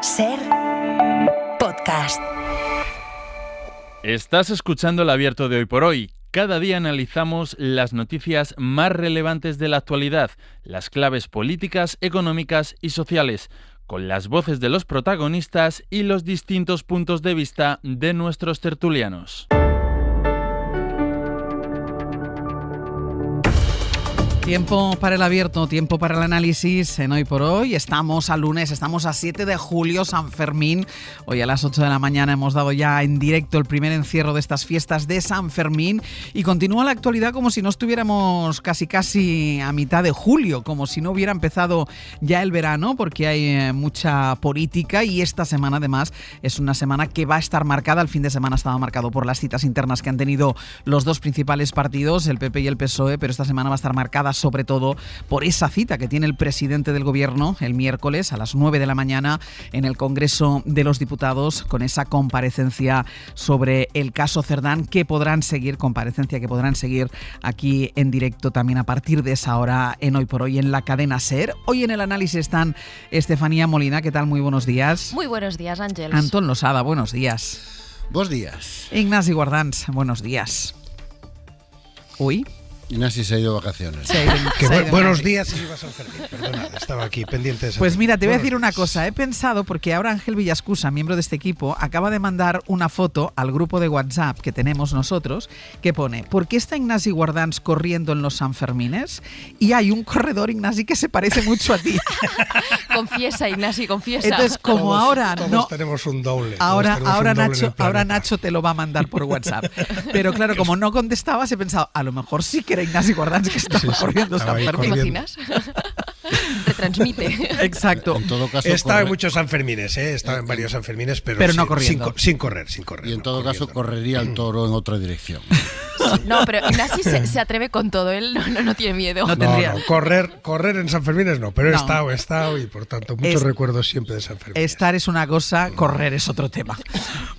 SER Podcast. Estás escuchando el abierto de Hoy por Hoy. Cada día analizamos las noticias más relevantes de la actualidad, las claves políticas, económicas y sociales, con las voces de los protagonistas y los distintos puntos de vista de nuestros tertulianos. Tiempo para el abierto, tiempo para el análisis en Hoy por Hoy. Estamos a lunes, estamos a 7 de julio, San Fermín. Hoy a las 8 de la mañana hemos dado ya en directo el primer encierro de estas fiestas de San Fermín y continúa la actualidad como si no estuviéramos casi a mitad de julio, como si no hubiera empezado ya el verano, porque hay mucha política y esta semana además es una semana que va a estar marcada, el fin de semana estaba marcado por las citas internas que han tenido los dos principales partidos, el PP y el PSOE, pero esta semana va a estar marcada sobre todo por esa cita que tiene el presidente del gobierno el miércoles a las 9 de la mañana en el Congreso de los Diputados con esa comparecencia sobre el caso Cerdán comparecencia que podrán seguir aquí en directo también a partir de esa hora en Hoy por Hoy en la cadena SER. Hoy en el análisis están Estefanía Molina, ¿qué tal? Muy buenos días. Muy buenos días, Ángels. Antón Losada, buenos días. Buenos días. Ignasi Guardans, buenos días. Uy. Ignasi se ha ido de vacaciones. Buenos días y ibas a Fermín. Perdona, estaba aquí pendiente de esa. Pues mira, te voy a decir una cosa. He pensado, porque ahora Ángel Villascusa, miembro de este equipo, acaba de mandar una foto al grupo de WhatsApp que tenemos nosotros, que pone: ¿por qué está Ignasi Guardans corriendo en los Sanfermines? Y hay un corredor, Ignasi, que se parece mucho a ti. Confiesa, Ignasi, confiesa. Entonces, como todos, ahora todos no tenemos un doble. Ahora Nacho te lo va a mandar por WhatsApp. Pero claro, como no contestabas, he pensado, a lo mejor sí que era Ignasi Guardans que estaba corriendo San Fermín. ¿Te imaginas? Retransmite. Exacto. En todo caso, estaba en muchos Sanfermines, estaba en varios Sanfermines, pero no corriendo. Sin correr. Y en todo caso correría el toro en otra dirección. No, pero Ignasi se atreve con todo, él no tiene miedo. No tendría. Correr en Sanfermines no, pero he estado y por tanto muchos recuerdos siempre de Sanfermines. Estar es una cosa, correr es otro tema.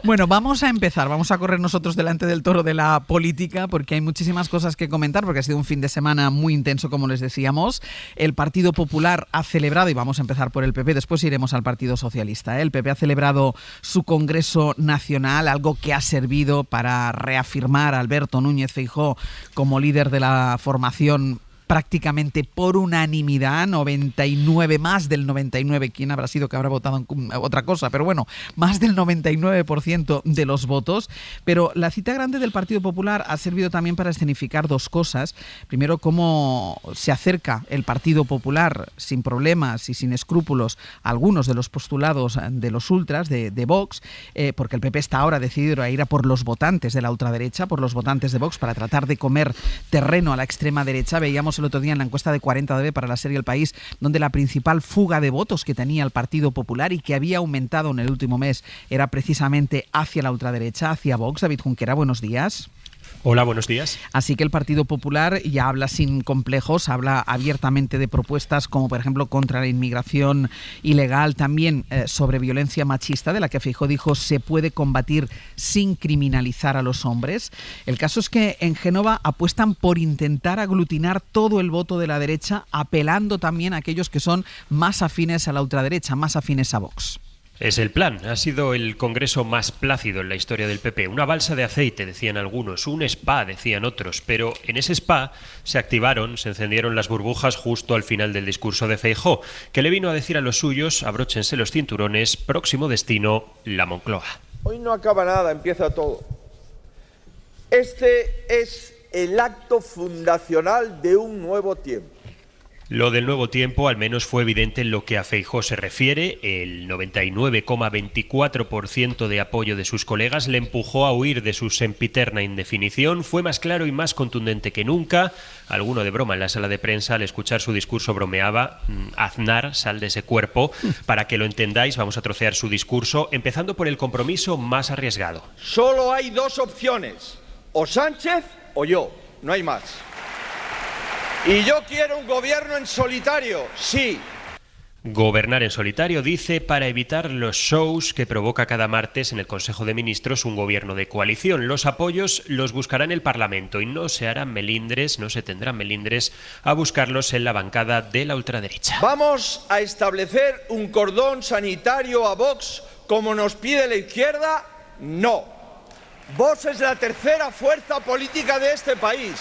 Bueno, vamos a empezar, vamos a correr nosotros delante del toro de la política porque hay muchísimas cosas que comentar, porque ha sido un fin de semana muy intenso, como les decíamos. El Partido Popular ha celebrado, y vamos a empezar por el PP, después iremos al Partido Socialista, El PP ha celebrado su Congreso Nacional, algo que ha servido para reafirmar a Alberto Núñez Feijóo como líder de la formación prácticamente por unanimidad, 99, más del 99, ¿quién habrá sido que habrá votado en otra cosa? Pero bueno, más del 99% de los votos. Pero la cita grande del Partido Popular ha servido también para escenificar dos cosas. Primero, cómo se acerca el Partido Popular sin problemas y sin escrúpulos a algunos de los postulados de los ultras, de Vox, porque el PP está ahora decidido a ir a por los votantes de la ultraderecha, por los votantes de Vox, para tratar de comer terreno a la extrema derecha. Veíamos el otro día en la encuesta de 40DB para la serie El País, donde la principal fuga de votos que tenía el Partido Popular y que había aumentado en el último mes era precisamente hacia la ultraderecha, hacia Vox. David Junquera, buenos días. Hola, buenos días. Así que el Partido Popular ya habla sin complejos, habla abiertamente de propuestas como, por ejemplo, contra la inmigración ilegal, también sobre violencia machista, de la que Feijóo dijo se puede combatir sin criminalizar a los hombres. El caso es que en Génova apuestan por intentar aglutinar todo el voto de la derecha, apelando también a aquellos que son más afines a la ultraderecha, más afines a Vox. Es el plan. Ha sido el congreso más plácido en la historia del PP. Una balsa de aceite, decían algunos, un spa, decían otros, pero en ese spa se encendieron las burbujas justo al final del discurso de Feijóo, que le vino a decir a los suyos: abróchense los cinturones, próximo destino, la Moncloa. Hoy no acaba nada, empieza todo. Este es el acto fundacional de un nuevo tiempo. Lo del nuevo tiempo al menos fue evidente en lo que a Feijóo se refiere. El 99,24% de apoyo de sus colegas le empujó a huir de su sempiterna indefinición. Fue más claro y más contundente que nunca. Alguno de broma en la sala de prensa al escuchar su discurso bromeaba: Aznar, sal de ese cuerpo. Para que lo entendáis, vamos a trocear su discurso, empezando por el compromiso más arriesgado. Solo hay dos opciones: o Sánchez o yo, no hay más. Y yo quiero un gobierno en solitario, sí. Gobernar en solitario, dice, para evitar los shows que provoca cada martes en el Consejo de Ministros un gobierno de coalición. Los apoyos los buscará en el Parlamento y no se tendrán melindres a buscarlos en la bancada de la ultraderecha. ¿Vamos a establecer un cordón sanitario a Vox como nos pide la izquierda? No. Vox es la tercera fuerza política de este país.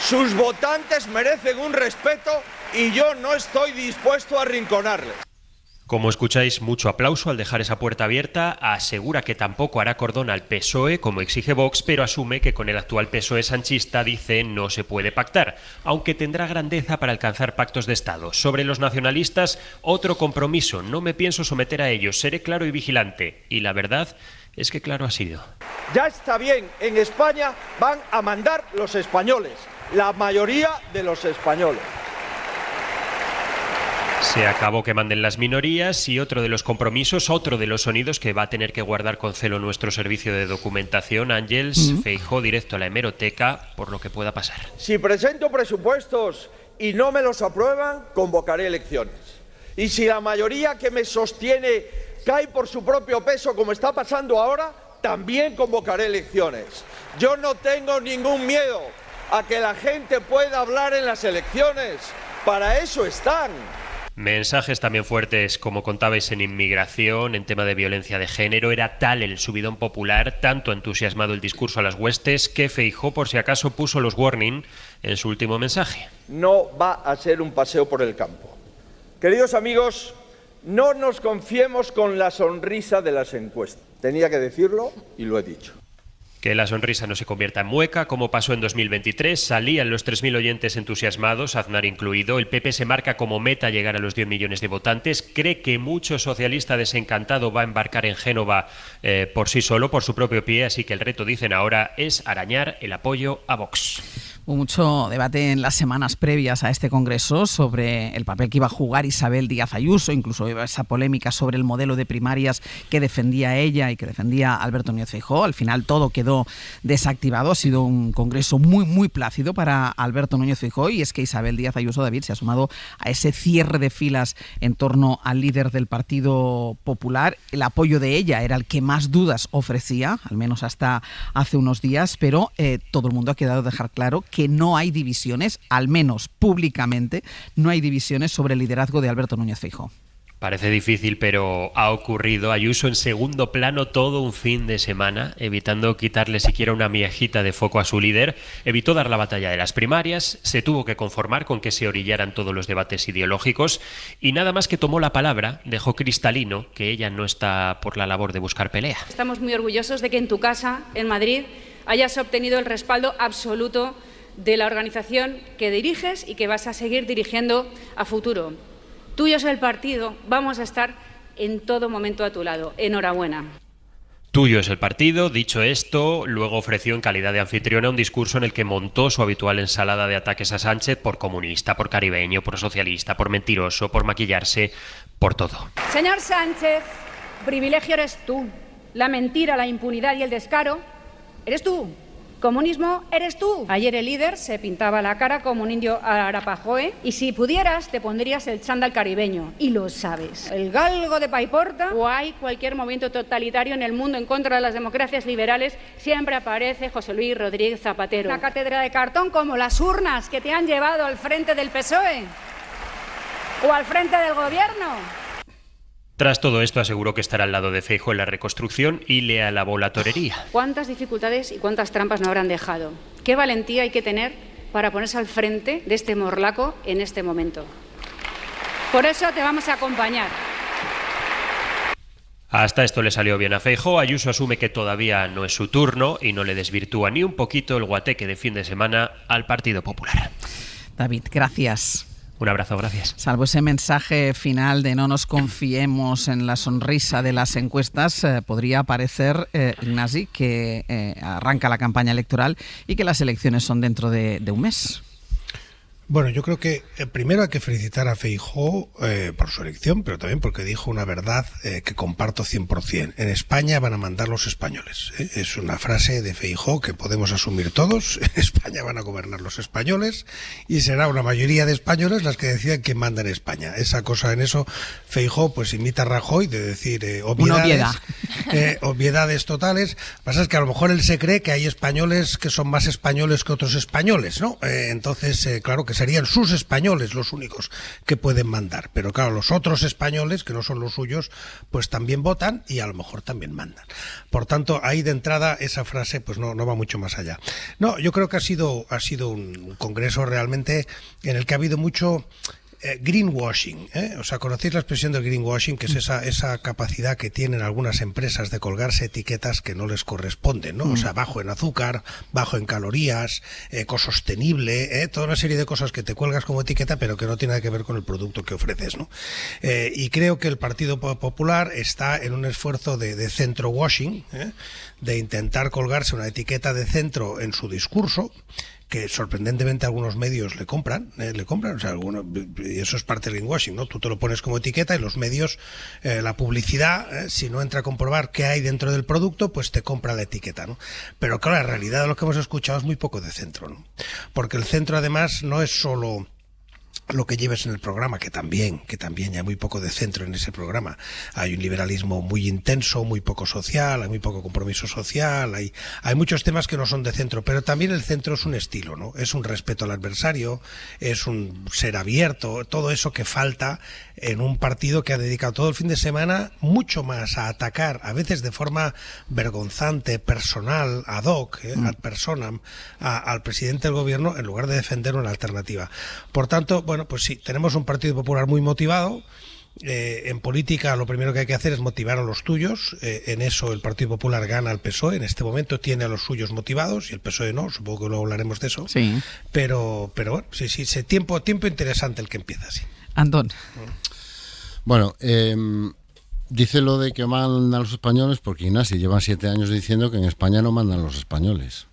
Sus votantes merecen un respeto y yo no estoy dispuesto a arrinconarles. Como escucháis, mucho aplauso al dejar esa puerta abierta. Asegura que tampoco hará cordón al PSOE, como exige Vox, pero asume que con el actual PSOE sanchista, dice, no se puede pactar, aunque tendrá grandeza para alcanzar pactos de Estado. Sobre los nacionalistas, otro compromiso. No me pienso someter a ellos, seré claro y vigilante. Y la verdad es que claro ha sido. Ya está bien, en España van a mandar los españoles, la mayoría de los españoles. Se acabó que manden las minorías y otro de los compromisos, otro de los sonidos que va a tener que guardar con celo nuestro servicio de documentación, Ángels, Feijóo directo a la hemeroteca por lo que pueda pasar. Si presento presupuestos y no me los aprueban, convocaré elecciones. Y si la mayoría que me sostiene cae por su propio peso, como está pasando ahora, también convocaré elecciones. Yo no tengo ningún miedo a que la gente pueda hablar en las elecciones. Para eso están. Mensajes también fuertes, como contabais, en inmigración, en tema de violencia de género. Era tal el subidón popular, tanto entusiasmado el discurso a las huestes, que Feijóo, por si acaso, puso los warning en su último mensaje. No va a ser un paseo por el campo. Queridos amigos, no nos confiemos con la sonrisa de las encuestas. Tenía que decirlo y lo he dicho. Que la sonrisa no se convierta en mueca, como pasó en 2023. Salían los 3.000 oyentes entusiasmados, Aznar incluido. El PP se marca como meta llegar a los 10 millones de votantes. Cree que mucho socialista desencantado va a embarcar en Génova por sí solo, por su propio pie. Así que el reto, dicen ahora, es arañar el apoyo a Vox. Hubo mucho debate en las semanas previas a este congreso sobre el papel que iba a jugar Isabel Díaz Ayuso, incluso esa polémica sobre el modelo de primarias que defendía ella y que defendía Alberto Núñez Feijóo. Al final todo quedó desactivado. Ha sido un congreso muy plácido para Alberto Núñez Feijóo, y es que Isabel Díaz Ayuso, David, se ha sumado a ese cierre de filas en torno al líder del Partido Popular. El apoyo de ella era el que más dudas ofrecía, al menos hasta hace unos días, pero todo el mundo ha quedado dejar claro que no hay divisiones, al menos públicamente, no hay divisiones sobre el liderazgo de Alberto Núñez Feijóo. Parece difícil, pero ha ocurrido. Ayuso en segundo plano todo un fin de semana, evitando quitarle siquiera una miejita de foco a su líder. Evitó dar la batalla de las primarias, se tuvo que conformar con que se orillaran todos los debates ideológicos y nada más que tomó la palabra, dejó cristalino que ella no está por la labor de buscar pelea. Estamos muy orgullosos de que en tu casa, en Madrid, hayas obtenido el respaldo absoluto de la organización que diriges y que vas a seguir dirigiendo a futuro. Tuyo es el partido, vamos a estar en todo momento a tu lado. Enhorabuena. Tuyo es el partido. Dicho esto, luego ofreció en calidad de anfitriona un discurso en el que montó su habitual ensalada de ataques a Sánchez por comunista, por caribeño, por socialista, por mentiroso, por maquillarse, por todo. Señor Sánchez, privilegio eres tú. La mentira, la impunidad y el descaro eres tú. Comunismo eres tú. Ayer el líder se pintaba la cara como un indio arapajoe y si pudieras te pondrías el chándal caribeño. Y lo sabes. El galgo de Paiporta o hay cualquier movimiento totalitario en el mundo en contra de las democracias liberales, siempre aparece José Luis Rodríguez Zapatero. Una cátedra de cartón como las urnas que te han llevado al frente del PSOE o al frente del gobierno. Tras todo esto aseguró que estará al lado de Feijóo en la reconstrucción y le alabó la torería. ¿Cuántas dificultades y cuántas trampas no habrán dejado? ¿Qué valentía hay que tener para ponerse al frente de este morlaco en este momento? Por eso te vamos a acompañar. Hasta esto le salió bien a Feijóo. Ayuso asume que todavía no es su turno y no le desvirtúa ni un poquito el guateque de fin de semana al Partido Popular. David, gracias. Un abrazo, gracias. Salvo ese mensaje final de no nos confiemos en la sonrisa de las encuestas, podría parecer, Ignasi, que arranca la campaña electoral y que las elecciones son dentro de un mes. Bueno, yo creo que primero hay que felicitar a Feijóo por su elección, pero también porque dijo una verdad que comparto 100%. En España van a mandar los españoles. Es una frase de Feijóo que podemos asumir todos. En España van a gobernar los españoles y será una mayoría de españoles las que decidan quién manda en España. Esa cosa, en eso Feijóo pues imita a Rajoy de decir obviedades totales. Lo que pasa es que a lo mejor él se cree que hay españoles que son más españoles que otros españoles, ¿no? Entonces, claro que serían sus españoles los únicos que pueden mandar, pero claro, los otros españoles que no son los suyos pues también votan y a lo mejor también mandan. Por tanto, ahí de entrada esa frase pues no va mucho más allá. No, yo creo que ha sido un congreso realmente en el que ha habido mucho greenwashing, O sea, conocéis la expresión del greenwashing, que es esa capacidad que tienen algunas empresas de colgarse etiquetas que no les corresponden, ¿no? O sea, bajo en azúcar, bajo en calorías, ecosostenible, toda una serie de cosas que te cuelgas como etiqueta, pero que no tiene nada que ver con el producto que ofreces, ¿no? Y creo que el Partido Popular está en un esfuerzo de centro washing, de intentar colgarse una etiqueta de centro en su discurso, que sorprendentemente algunos medios le compran, o sea, y eso es parte del greenwashing, ¿no? Tú te lo pones como etiqueta y los medios, la publicidad, si no entra a comprobar qué hay dentro del producto, pues te compra la etiqueta, ¿no? Pero claro, la realidad de lo que hemos escuchado es muy poco de centro, ¿no? Porque el centro además no es solo lo que lleves en el programa, que también hay muy poco de centro en ese programa. Hay un liberalismo muy intenso, muy poco social, hay muy poco compromiso social, hay muchos temas que no son de centro, pero también el centro es un estilo, ¿no? Es un respeto al adversario, es un ser abierto, todo eso que falta en un partido que ha dedicado todo el fin de semana mucho más a atacar, a veces de forma vergonzante, personal, ad hoc, ad personam, al presidente del gobierno, en lugar de defender una alternativa. Por tanto, bueno, pues sí, tenemos un Partido Popular muy motivado. En política lo primero que hay que hacer es motivar a los tuyos. En eso el Partido Popular gana al PSOE. En este momento tiene a los suyos motivados y el PSOE no. Supongo que luego hablaremos de eso. Sí. Pero bueno, sí, tiempo interesante el que empieza así. Antón. Bueno, dice lo de que mandan los españoles porque Ignasi llevan 7 años diciendo que en España no mandan los españoles.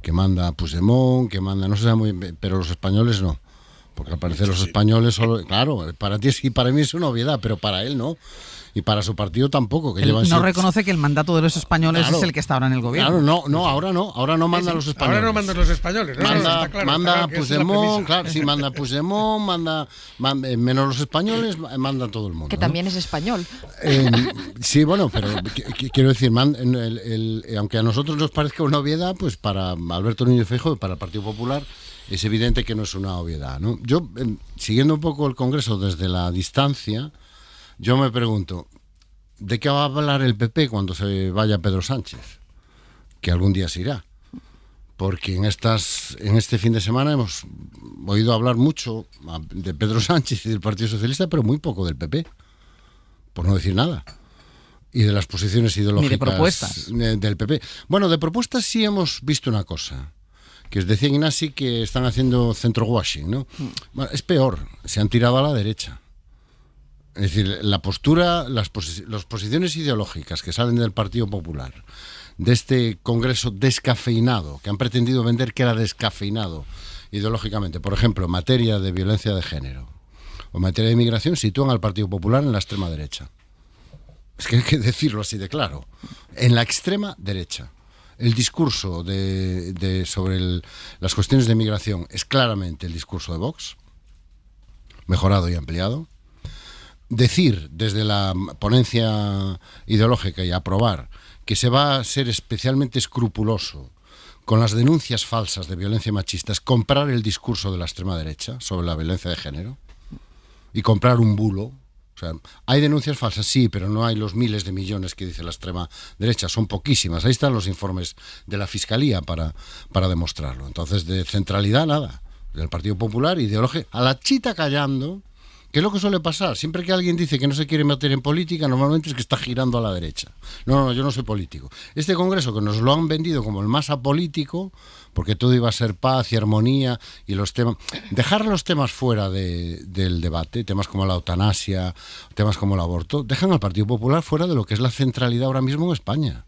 Que manda Puigdemont, que manda, no se sabe muy bien, pero los españoles no. Porque al parecer los españoles solo... Claro, para ti y para mí es una obviedad, pero para él no. Y para su partido tampoco. Que no reconoce que el mandato de los españoles es el que está ahora en el gobierno. Claro, ahora no mandan los españoles. Ahora no mandan los españoles. Manda Puigdemont, claro, sí, manda Puigdemont, manda menos los españoles, manda todo el mundo. Que también es español. Sí, bueno, pero quiero decir, aunque a nosotros nos parezca una obviedad, pues para Alberto Núñez Feijóo y para el Partido Popular es evidente que no es una obviedad, ¿no? Yo, siguiendo un poco el Congreso desde la distancia, yo me pregunto, ¿de qué va a hablar el PP cuando se vaya Pedro Sánchez? Que algún día se irá. Porque en este fin de semana hemos oído hablar mucho de Pedro Sánchez y del Partido Socialista, pero muy poco del PP, por no decir nada. Y de las posiciones ideológicas. Ni de propuestas. Del PP. Bueno, de propuestas sí hemos visto una cosa, que os decía Ignasi que están haciendo centro washing, ¿no? Bueno, es peor, se han tirado a la derecha. Es decir, la postura, las posiciones ideológicas que salen del Partido Popular, de este congreso descafeinado, que han pretendido vender que era descafeinado ideológicamente, por ejemplo, en materia de violencia de género o en materia de inmigración, sitúan al Partido Popular en la extrema derecha. Es que hay que decirlo así de claro, en la extrema derecha. El discurso sobre las cuestiones de inmigración es claramente el discurso de Vox, mejorado y ampliado. Decir desde la ponencia ideológica y aprobar que se va a ser especialmente escrupuloso con las denuncias falsas de violencia machista es comprar el discurso de la extrema derecha sobre la violencia de género y comprar un bulo. O sea, hay denuncias falsas, sí, pero no hay los miles de millones que dice la extrema derecha, son poquísimas. Ahí están los informes de la Fiscalía para demostrarlo. Entonces, de centralidad, nada. Del Partido Popular, ideología, a la chita callando, que es lo que suele pasar. Siempre que alguien dice que no se quiere meter en política, normalmente es que está girando a la derecha. No, yo no soy político. Este congreso, que nos lo han vendido como el más apolítico, porque todo iba a ser paz y armonía, y los temas... Dejar los temas fuera del debate, temas como la eutanasia, temas como el aborto, dejan al Partido Popular fuera de lo que es la centralidad ahora mismo en España.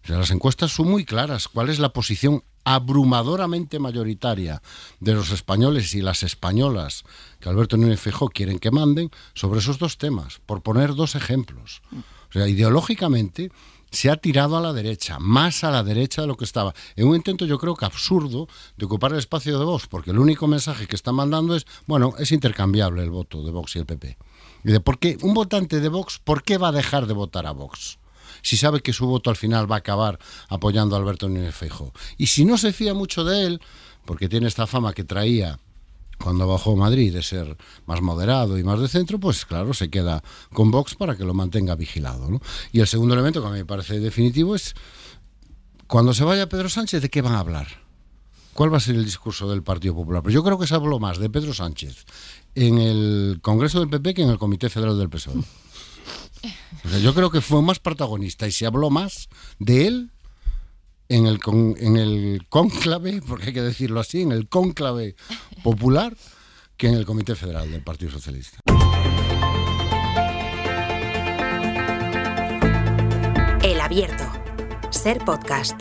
O sea, las encuestas son muy claras. ¿Cuál es la posición abrumadoramente mayoritaria de los españoles y las españolas que Alberto Núñez Feijóo quieren que manden sobre esos dos temas, por poner dos ejemplos. O sea, ideológicamente se ha tirado a la derecha, más a la derecha de lo que estaba, en un intento yo creo que absurdo de ocupar el espacio de Vox, porque el único mensaje que están mandando es, bueno, es intercambiable el voto de Vox y el PP. Y de por qué un votante de Vox, ¿por qué va a dejar de votar a Vox? Si sabe que su voto al final va a acabar apoyando a Alberto Núñez Feijóo. Y si no se fía mucho de él, porque tiene esta fama que traía cuando bajó a Madrid de ser más moderado y más de centro, pues claro, se queda con Vox para que lo mantenga vigilado, ¿no? Y el segundo elemento que a mí me parece definitivo es, cuando se vaya Pedro Sánchez, ¿de qué van a hablar? ¿Cuál va a ser el discurso del Partido Popular? Pues yo creo que se habló más de Pedro Sánchez en el Congreso del PP que en el Comité Federal del PSOE. O sea, yo creo que fue más protagonista y se habló más de él en el cónclave, porque hay que decirlo así, en el cónclave popular, que en el Comité Federal del Partido Socialista. El Abierto. Ser podcast.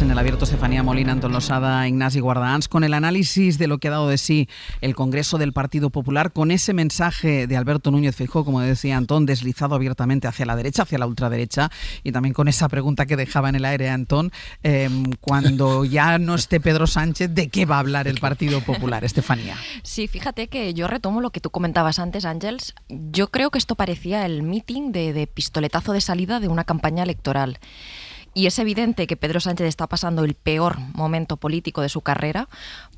En el Abierto, Estefanía Molina, Antón Losada, Ignasi Guardaans, con el análisis de lo que ha dado de sí el Congreso del Partido Popular, con ese mensaje de Alberto Núñez Feijóo, como decía Antón, deslizado abiertamente hacia la derecha, hacia la ultraderecha, y también con esa pregunta que dejaba en el aire Antón, cuando ya no esté Pedro Sánchez, ¿de qué va a hablar el Partido Popular, Estefanía? Sí, fíjate que yo retomo lo que tú comentabas antes, Ángels. Yo creo que esto parecía el meeting de pistoletazo de salida de una campaña electoral. Y es evidente que Pedro Sánchez está pasando el peor momento político de su carrera,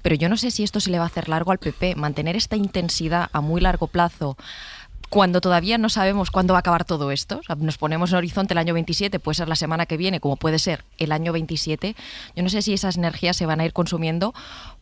pero yo no sé si esto se le va a hacer largo al PP. Mantener esta intensidad a muy largo plazo, cuando todavía no sabemos cuándo va a acabar todo esto. O sea, nos ponemos en horizonte el año 27, puede ser la semana que viene, como puede ser el año 27. Yo no sé si esas energías se van a ir consumiendo,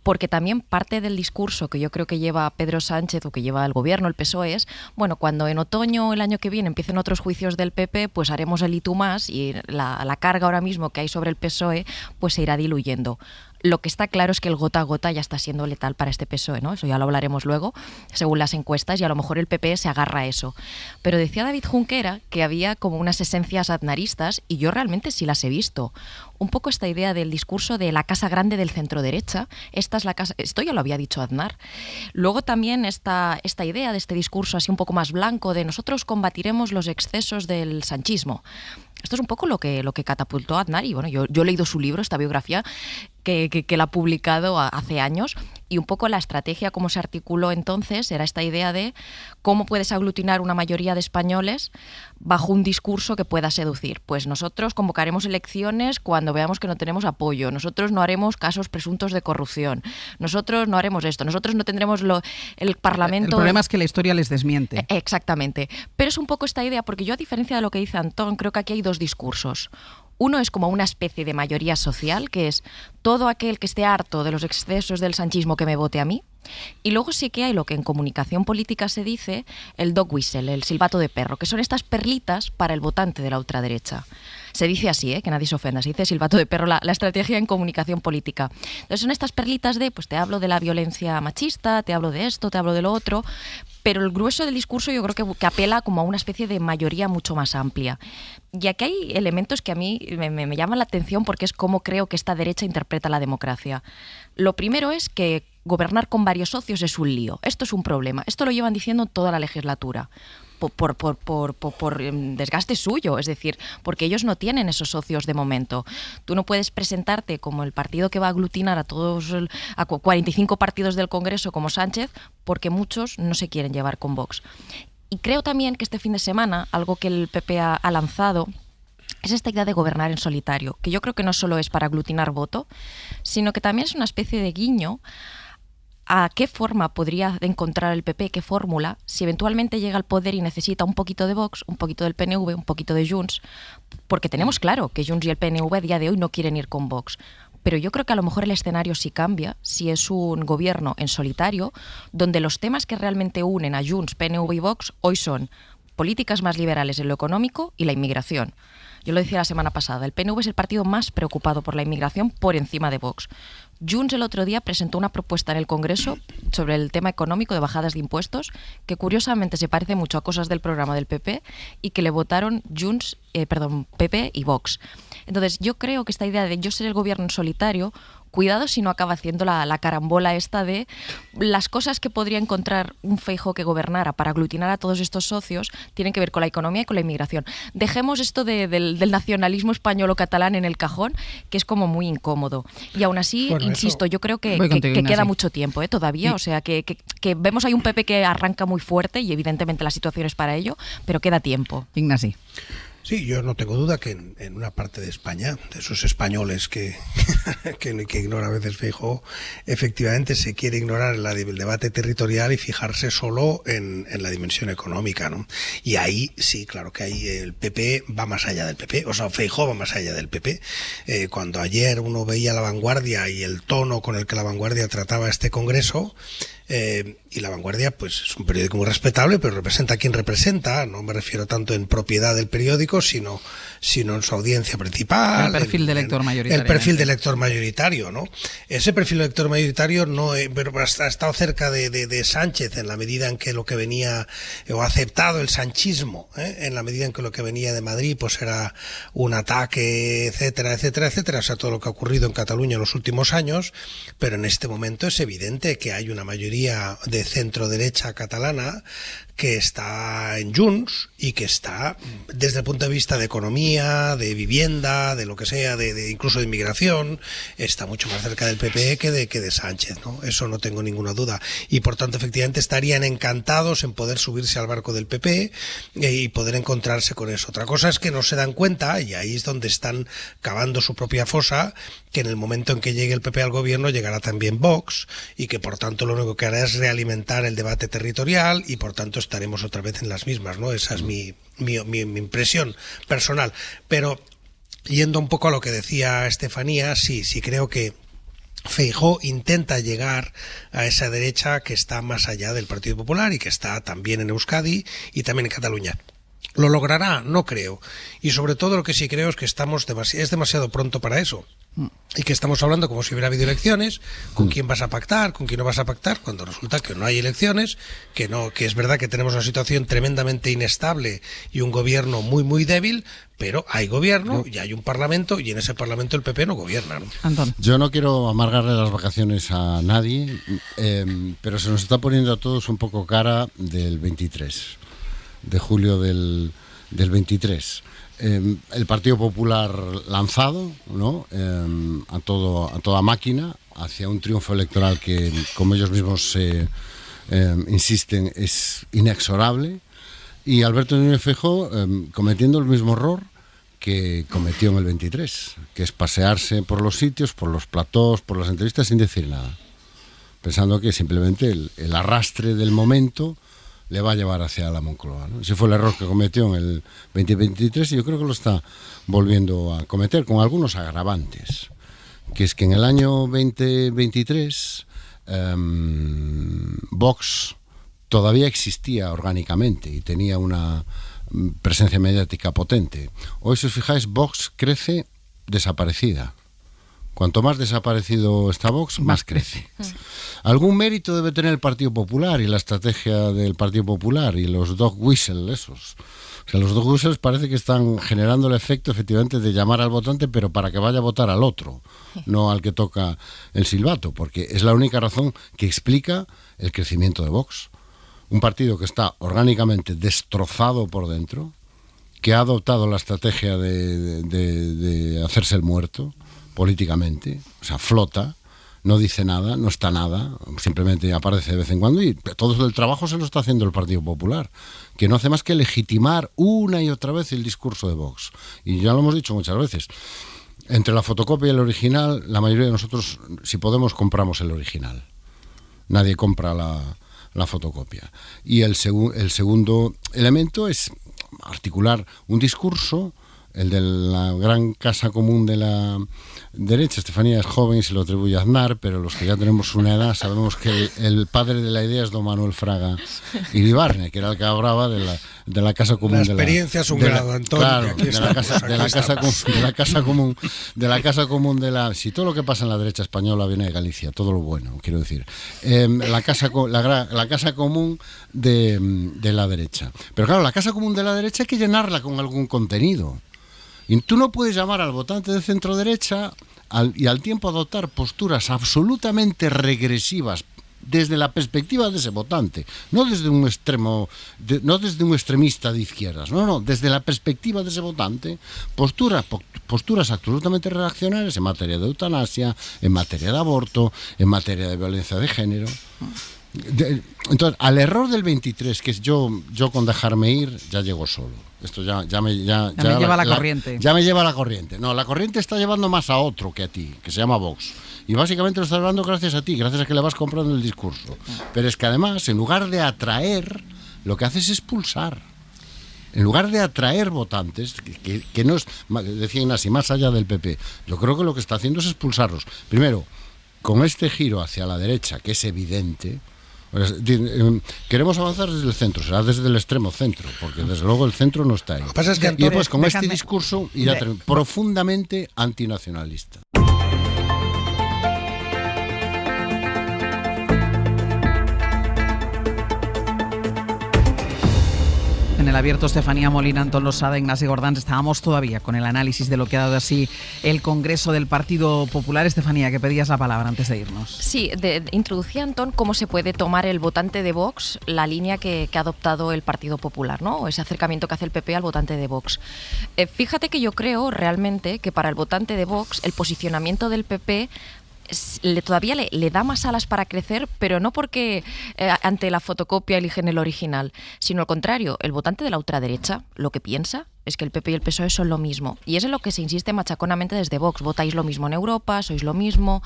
porque también parte del discurso que yo creo que lleva Pedro Sánchez o que lleva el gobierno, el PSOE, es, bueno, cuando en otoño el año que viene empiecen otros juicios del PP, pues haremos el y tú más, y la carga ahora mismo que hay sobre el PSOE pues se irá diluyendo. Lo que está claro es que el gota a gota ya está siendo letal para este PSOE, ¿no? Eso ya lo hablaremos luego, según las encuestas, y a lo mejor el PP se agarra a eso. Pero decía David Junquera que había como unas esencias aznaristas, y yo realmente sí las he visto. Un poco esta idea del discurso de la casa grande del centro derecha, esta es la casa, esto ya lo había dicho Aznar. Luego también esta idea de este discurso así un poco más blanco de nosotros combatiremos los excesos del sanchismo. Esto es un poco lo que catapultó a Aznar, y bueno, yo he leído su libro, esta biografía, que él ha publicado hace años, y un poco la estrategia, cómo se articuló entonces, era esta idea de cómo puedes aglutinar una mayoría de españoles bajo un discurso que pueda seducir. Pues nosotros convocaremos elecciones cuando veamos que no tenemos apoyo, nosotros no haremos casos presuntos de corrupción, nosotros no haremos esto, nosotros no tendremos el Parlamento... El problema es que la historia les desmiente. Exactamente. Pero es un poco esta idea, porque yo, a diferencia de lo que dice Antón, creo que aquí hay dos discursos. Uno es como una especie de mayoría social, que es todo aquel que esté harto de los excesos del sanchismo que me vote a mí. Y luego sí que hay lo que en comunicación política se dice el dog whistle, el silbato de perro, que son estas perlitas para el votante de la ultraderecha. Se dice así, que nadie se ofenda, se dice silbato de perro, la estrategia en comunicación política. Entonces son estas perlitas de, pues te hablo de la violencia machista, te hablo de esto, te hablo de lo otro, pero el grueso del discurso yo creo que apela como a una especie de mayoría mucho más amplia. Y aquí hay elementos que a mí me llaman la atención, porque es cómo creo que esta derecha interpreta la democracia. Lo primero es que gobernar con varios socios es un lío. Esto es un problema. Esto lo llevan diciendo toda la legislatura. Por desgaste suyo, es decir, porque ellos no tienen esos socios de momento. Tú no puedes presentarte como el partido que va a aglutinar a 45 partidos del Congreso como Sánchez, porque muchos no se quieren llevar con Vox. Y creo también que este fin de semana, algo que el PP ha lanzado, es esta idea de gobernar en solitario, que yo creo que no solo es para aglutinar voto, sino que también es una especie de guiño a qué forma podría encontrar el PP, qué fórmula, si eventualmente llega al poder y necesita un poquito de Vox, un poquito del PNV, un poquito de Junts, porque tenemos claro que Junts y el PNV a día de hoy no quieren ir con Vox. Pero yo creo que a lo mejor el escenario sí cambia si es un gobierno en solitario, donde los temas que realmente unen a Junts, PNV y Vox hoy son políticas más liberales en lo económico y la inmigración. Yo lo decía la semana pasada, el PNV es el partido más preocupado por la inmigración por encima de Vox. Junts el otro día presentó una propuesta en el Congreso sobre el tema económico de bajadas de impuestos que curiosamente se parece mucho a cosas del programa del PP y que le votaron PP y Vox. Entonces yo creo que esta idea de yo ser el gobierno en solitario, cuidado si no acaba haciendo la carambola esta de las cosas que podría encontrar un Feijóo que gobernara para aglutinar a todos estos socios tienen que ver con la economía y con la inmigración. Dejemos esto del nacionalismo español o catalán en el cajón, que es como muy incómodo. Y aún así, bueno, insisto, yo creo que queda mucho tiempo todavía. O sea, que vemos hay un PP que arranca muy fuerte y evidentemente la situación es para ello, pero queda tiempo. Ignasi. Sí, yo no tengo duda que en una parte de España, de esos españoles que ignora a veces Feijóo, efectivamente se quiere ignorar el debate territorial y fijarse solo en la dimensión económica, ¿no? Y ahí sí, claro que ahí el PP va más allá del PP, o sea, Feijóo va más allá del PP. Cuando ayer uno veía La Vanguardia y el tono con el que La Vanguardia trataba este congreso, y La Vanguardia pues es un periódico muy respetable, pero representa a quien representa. No me refiero tanto en propiedad del periódico, sino en su audiencia principal, el perfil de lector mayoritario. El perfil de lector mayoritario, ¿no? Ese perfil de lector mayoritario no pero ha estado cerca de Sánchez en la medida en que lo que venía, o ha aceptado el sanchismo, en la medida en que lo que venía de Madrid pues era un ataque, etcétera, etcétera, etcétera, o sea, todo lo que ha ocurrido en Cataluña en los últimos años. Pero en este momento es evidente que hay una mayoría de centro-derecha catalana que está en Junts y que está, desde el punto de vista de economía, de vivienda, de lo que sea, de incluso de inmigración, está mucho más cerca del PP que de Sánchez, ¿no? Eso no tengo ninguna duda. Y por tanto, efectivamente, estarían encantados en poder subirse al barco del PP y poder encontrarse con eso. Otra cosa es que no se dan cuenta, y ahí es donde están cavando su propia fosa, que en el momento en que llegue el PP al gobierno llegará también Vox, y que por tanto lo único que hará es realimentar el debate territorial, y por tanto estaremos otra vez en las mismas, ¿no? Esa es mi impresión personal. Pero yendo un poco a lo que decía Estefanía, sí creo que Feijóo intenta llegar a esa derecha que está más allá del Partido Popular y que está también en Euskadi y también en Cataluña. ¿Lo logrará? No creo. Y sobre todo lo que sí creo es que es demasiado pronto para eso. Y que estamos hablando como si hubiera habido elecciones, con quién vas a pactar, con quién no vas a pactar, cuando resulta que no hay elecciones, que es verdad que tenemos una situación tremendamente inestable y un gobierno muy, muy débil, pero hay gobierno y hay un parlamento, y en ese parlamento el PP no gobierna, ¿no? Antón. Yo no quiero amargarle las vacaciones a nadie, pero se nos está poniendo a todos un poco cara del 23, de julio del 23. El Partido Popular lanzado, ¿no? a toda máquina hacia un triunfo electoral que, como ellos mismos insisten, es inexorable, y Alberto Núñez Feijóo cometiendo el mismo error que cometió en el 23, que es pasearse por los sitios, por los platós, por las entrevistas sin decir nada, pensando que simplemente el arrastre del momento le va a llevar hacia la Moncloa, ¿no? Ese fue el error que cometió en el 2023 y yo creo que lo está volviendo a cometer con algunos agravantes, que es que en el año 2023 Vox todavía existía orgánicamente y tenía una presencia mediática potente. Hoy, si os fijáis, Vox crece desaparecida. Cuanto más desaparecido está Vox, más crece. Algún mérito debe tener el Partido Popular y la estrategia del Partido Popular y los dog whistle esos. O sea, los dog whistles parece que están generando el efecto efectivamente de llamar al votante, pero para que vaya a votar al otro, no al que toca el silbato, porque es la única razón que explica el crecimiento de Vox. Un partido que está orgánicamente destrozado por dentro, que ha adoptado la estrategia de hacerse el muerto políticamente, o sea, flota, no dice nada, no está nada, simplemente aparece de vez en cuando, y todo el trabajo se lo está haciendo el Partido Popular, que no hace más que legitimar una y otra vez el discurso de Vox. Y ya lo hemos dicho muchas veces, entre la fotocopia y el original, la mayoría de nosotros, si podemos, compramos el original. Nadie compra la fotocopia. Y el segundo elemento es articular un discurso, el de la gran casa común de la derecha. Estefanía es joven y se lo atribuye a Aznar, pero los que ya tenemos una edad sabemos que el padre de la idea es don Manuel Fraga Iribarne, que era el que hablaba de de la casa común. La experiencia es un grado, Antonio. Claro, de la casa común de la... Si todo lo que pasa en la derecha española viene de Galicia, todo lo bueno, quiero decir. La casa común de la derecha. Pero claro, la casa común de la derecha hay que llenarla con algún contenido. Y tú no puedes llamar al votante de centro derecha y al tiempo adoptar posturas absolutamente regresivas desde la perspectiva de ese votante, no desde un extremo, no desde un extremista de izquierdas, no, desde la perspectiva de ese votante, posturas absolutamente reaccionarias en materia de eutanasia, en materia de aborto, en materia de violencia de género. Entonces, al error del 23, que es yo con dejarme ir, ya llego solo. Esto ya me lleva la corriente. Ya me lleva la corriente. No, la corriente está llevando más a otro que a ti, que se llama Vox. Y básicamente lo está llevando gracias a ti, gracias a que le vas comprando el discurso. Pero es que además, en lugar de atraer, lo que haces es expulsar. En lugar de atraer votantes, que no es, decían así, más allá del PP, yo creo que lo que está haciendo es expulsarlos. Primero, con este giro hacia la derecha, que es evidente, queremos avanzar desde el centro, será desde el extremo centro, porque desde luego el centro no está ahí. Lo que pasa es que, Antonio, y después con este discurso profundamente antinacionalista. En el abierto, Estefanía Molina, Antón Losada, Ignacio Gordans, estábamos todavía con el análisis de lo que ha dado así el Congreso del Partido Popular. Estefanía, que pedías la palabra antes de irnos. Sí, introducía Antón cómo se puede tomar el votante de Vox la línea que ha adoptado el Partido Popular, ¿no? O ese acercamiento que hace el PP al votante de Vox. Fíjate que yo creo realmente que para el votante de Vox el posicionamiento del PP todavía le da más alas para crecer, pero no porque ante la fotocopia eligen el original, sino al contrario, el votante de la ultraderecha lo que piensa es que el PP y el PSOE son lo mismo. Y es en lo que se insiste machaconamente desde Vox. Votáis lo mismo en Europa, sois lo mismo.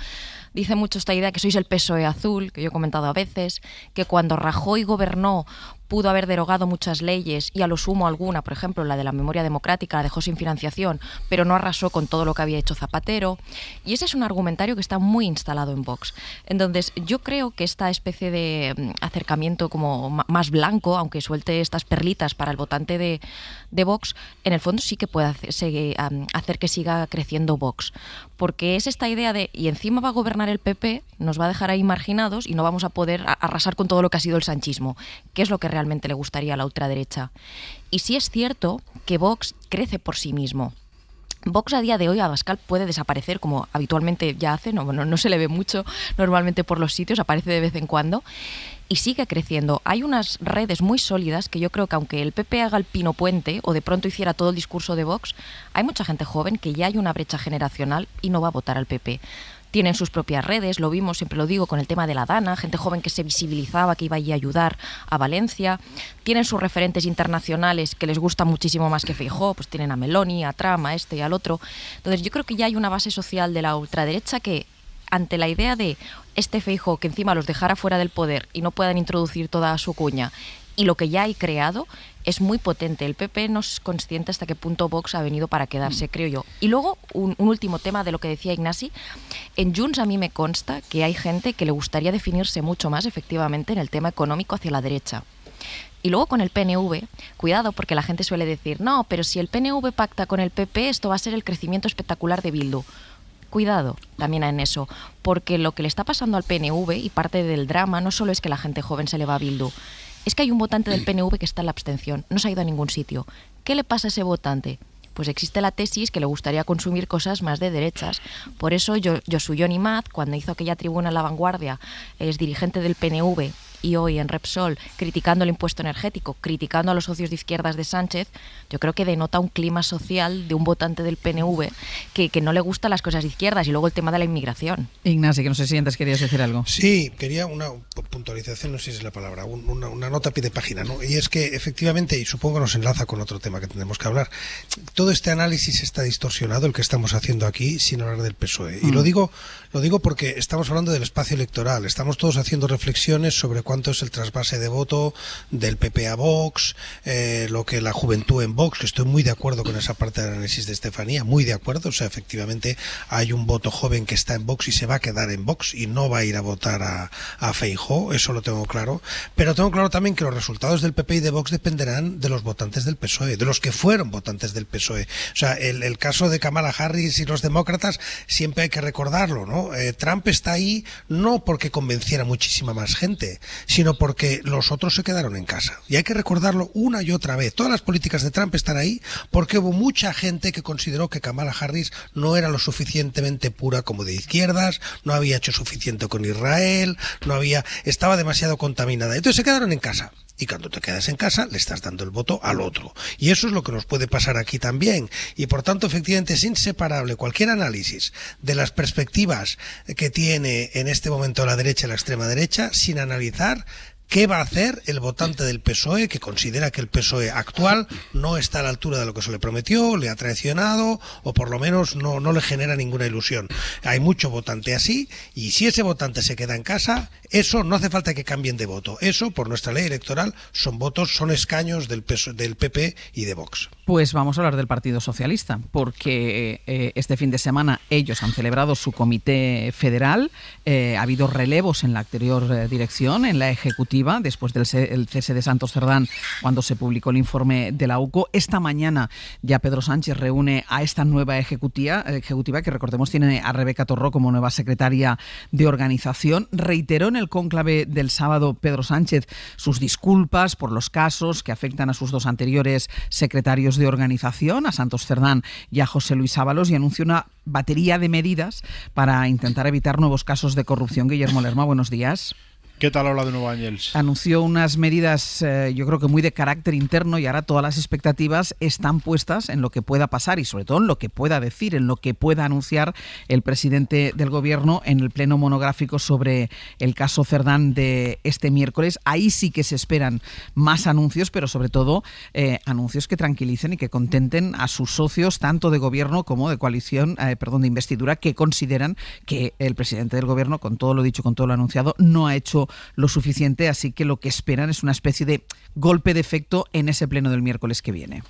Dice mucho esta idea que sois el PSOE azul, que yo he comentado a veces, que cuando Rajoy gobernó pudo haber derogado muchas leyes y a lo sumo alguna, por ejemplo la de la memoria democrática, la dejó sin financiación, pero no arrasó con todo lo que había hecho Zapatero. Y ese es un argumentario que está muy instalado en Vox. Entonces yo creo que esta especie de acercamiento como más blanco, aunque suelte estas perlitas para el votante de Vox, en el fondo sí que puede hacer que siga creciendo Vox. Porque es esta idea de, y encima va a gobernar el PP, nos va a dejar ahí marginados y no vamos a poder arrasar con todo lo que ha sido el sanchismo, que es lo que realmente le gustaría a la ultraderecha. Y sí es cierto que Vox crece por sí mismo. Vox a día de hoy, Abascal puede desaparecer como habitualmente ya hace, no se le ve mucho normalmente por los sitios, aparece de vez en cuando y sigue creciendo. Hay unas redes muy sólidas que yo creo que aunque el PP haga el pino puente o de pronto hiciera todo el discurso de Vox, hay mucha gente joven que ya hay una brecha generacional y no va a votar al PP. Tienen sus propias redes, lo vimos, siempre lo digo, con el tema de la Dana, gente joven que se visibilizaba, que iba allí a ayudar a Valencia. Tienen sus referentes internacionales que les gusta muchísimo más que Feijóo, pues tienen a Meloni, a Trump, a este y al otro. Entonces yo creo que ya hay una base social de la ultraderecha que, ante la idea de este Feijóo que encima los dejara fuera del poder y no puedan introducir toda su cuña, y lo que ya hay creado es muy potente. El PP no es consciente hasta qué punto Vox ha venido para quedarse, creo yo. Y luego, un último tema de lo que decía Ignasi. En Junts a mí me consta que hay gente que le gustaría definirse mucho más efectivamente en el tema económico hacia la derecha. Y luego con el PNV, cuidado, porque la gente suele decir, no, pero si el PNV pacta con el PP, esto va a ser el crecimiento espectacular de Bildu. Cuidado también en eso, porque lo que le está pasando al PNV, y parte del drama, no solo es que la gente joven se le va a Bildu, es que hay un votante del PNV que está en la abstención, no se ha ido a ningún sitio. ¿Qué le pasa a ese votante? Pues existe la tesis que le gustaría consumir cosas más de derechas. Por eso Josu Jon Imaz, cuando hizo aquella tribuna en La Vanguardia, es dirigente del PNV y hoy en Repsol, criticando el impuesto energético, criticando a los socios de izquierdas de Sánchez, yo creo que denota un clima social de un votante del PNV que no le gustan las cosas de izquierdas. Y luego el tema de la inmigración. Ignacio, que no sé si antes querías decir algo. Sí, quería una puntualización, no sé si es la palabra, una nota a pie de página, ¿no? Y es que efectivamente, y supongo que nos enlaza con otro tema que tenemos que hablar, todo este análisis está distorsionado, el que estamos haciendo aquí, sin hablar del PSOE. Y lo digo porque estamos hablando del espacio electoral, estamos todos haciendo reflexiones sobre cuánto es el trasvase de voto del PP a Vox, lo que la juventud en Vox, que estoy muy de acuerdo con esa parte del análisis de Estefanía, muy de acuerdo. O sea, efectivamente hay un voto joven que está en Vox y se va a quedar en Vox y no va a ir a votar a Feijóo, eso lo tengo claro. Pero tengo claro también que los resultados del PP y de Vox dependerán de los votantes del PSOE, de los que fueron votantes del PSOE. O sea, el caso de Kamala Harris y los demócratas siempre hay que recordarlo, ¿no? Trump está ahí no porque convenciera muchísima más gente, sino porque los otros se quedaron en casa. Y hay que recordarlo una y otra vez. Todas las políticas de Trump están ahí porque hubo mucha gente que consideró que Kamala Harris no era lo suficientemente pura como de izquierdas, no había hecho suficiente con Israel, estaba demasiado contaminada. Entonces se quedaron en casa. Y cuando te quedas en casa, le estás dando el voto al otro. Y eso es lo que nos puede pasar aquí también. Y por tanto, efectivamente, es inseparable cualquier análisis de las perspectivas que tiene en este momento la derecha y la extrema derecha, sin analizar ¿qué va a hacer el votante del PSOE que considera que el PSOE actual no está a la altura de lo que se le prometió, le ha traicionado o por lo menos no le genera ninguna ilusión? Hay mucho votante así y si ese votante se queda en casa, eso no hace falta que cambien de voto. Eso, por nuestra ley electoral, son escaños del PP y de Vox. Pues vamos a hablar del Partido Socialista, porque este fin de semana ellos han celebrado su comité federal. Ha habido relevos en la anterior dirección, en la ejecutiva, después del cese de Santos Cerdán, cuando se publicó el informe de la UCO. Esta mañana ya Pedro Sánchez reúne a esta nueva ejecutiva que, recordemos, tiene a Rebeca Torró como nueva secretaria de organización. Reiteró en el cónclave del sábado Pedro Sánchez sus disculpas por los casos que afectan a sus dos anteriores secretarios de organización, a Santos Cerdán y a José Luis Ábalos, y anunció una batería de medidas para intentar evitar nuevos casos de corrupción. Guillermo Lerma, buenos días. ¿Qué tal? Hola de nuevo, Ángels. Anunció unas medidas, yo creo que muy de carácter interno, y ahora todas las expectativas están puestas en lo que pueda pasar y sobre todo en lo que pueda decir, en lo que pueda anunciar el presidente del Gobierno en el pleno monográfico sobre el caso Cerdán de este miércoles. Ahí sí que se esperan más anuncios, pero sobre todo anuncios que tranquilicen y que contenten a sus socios, tanto de Gobierno como de coalición, de investidura, que consideran que el presidente del Gobierno, con todo lo dicho, con todo lo anunciado, no ha hecho lo suficiente, así que lo que esperan es una especie de golpe de efecto en ese pleno del miércoles que viene.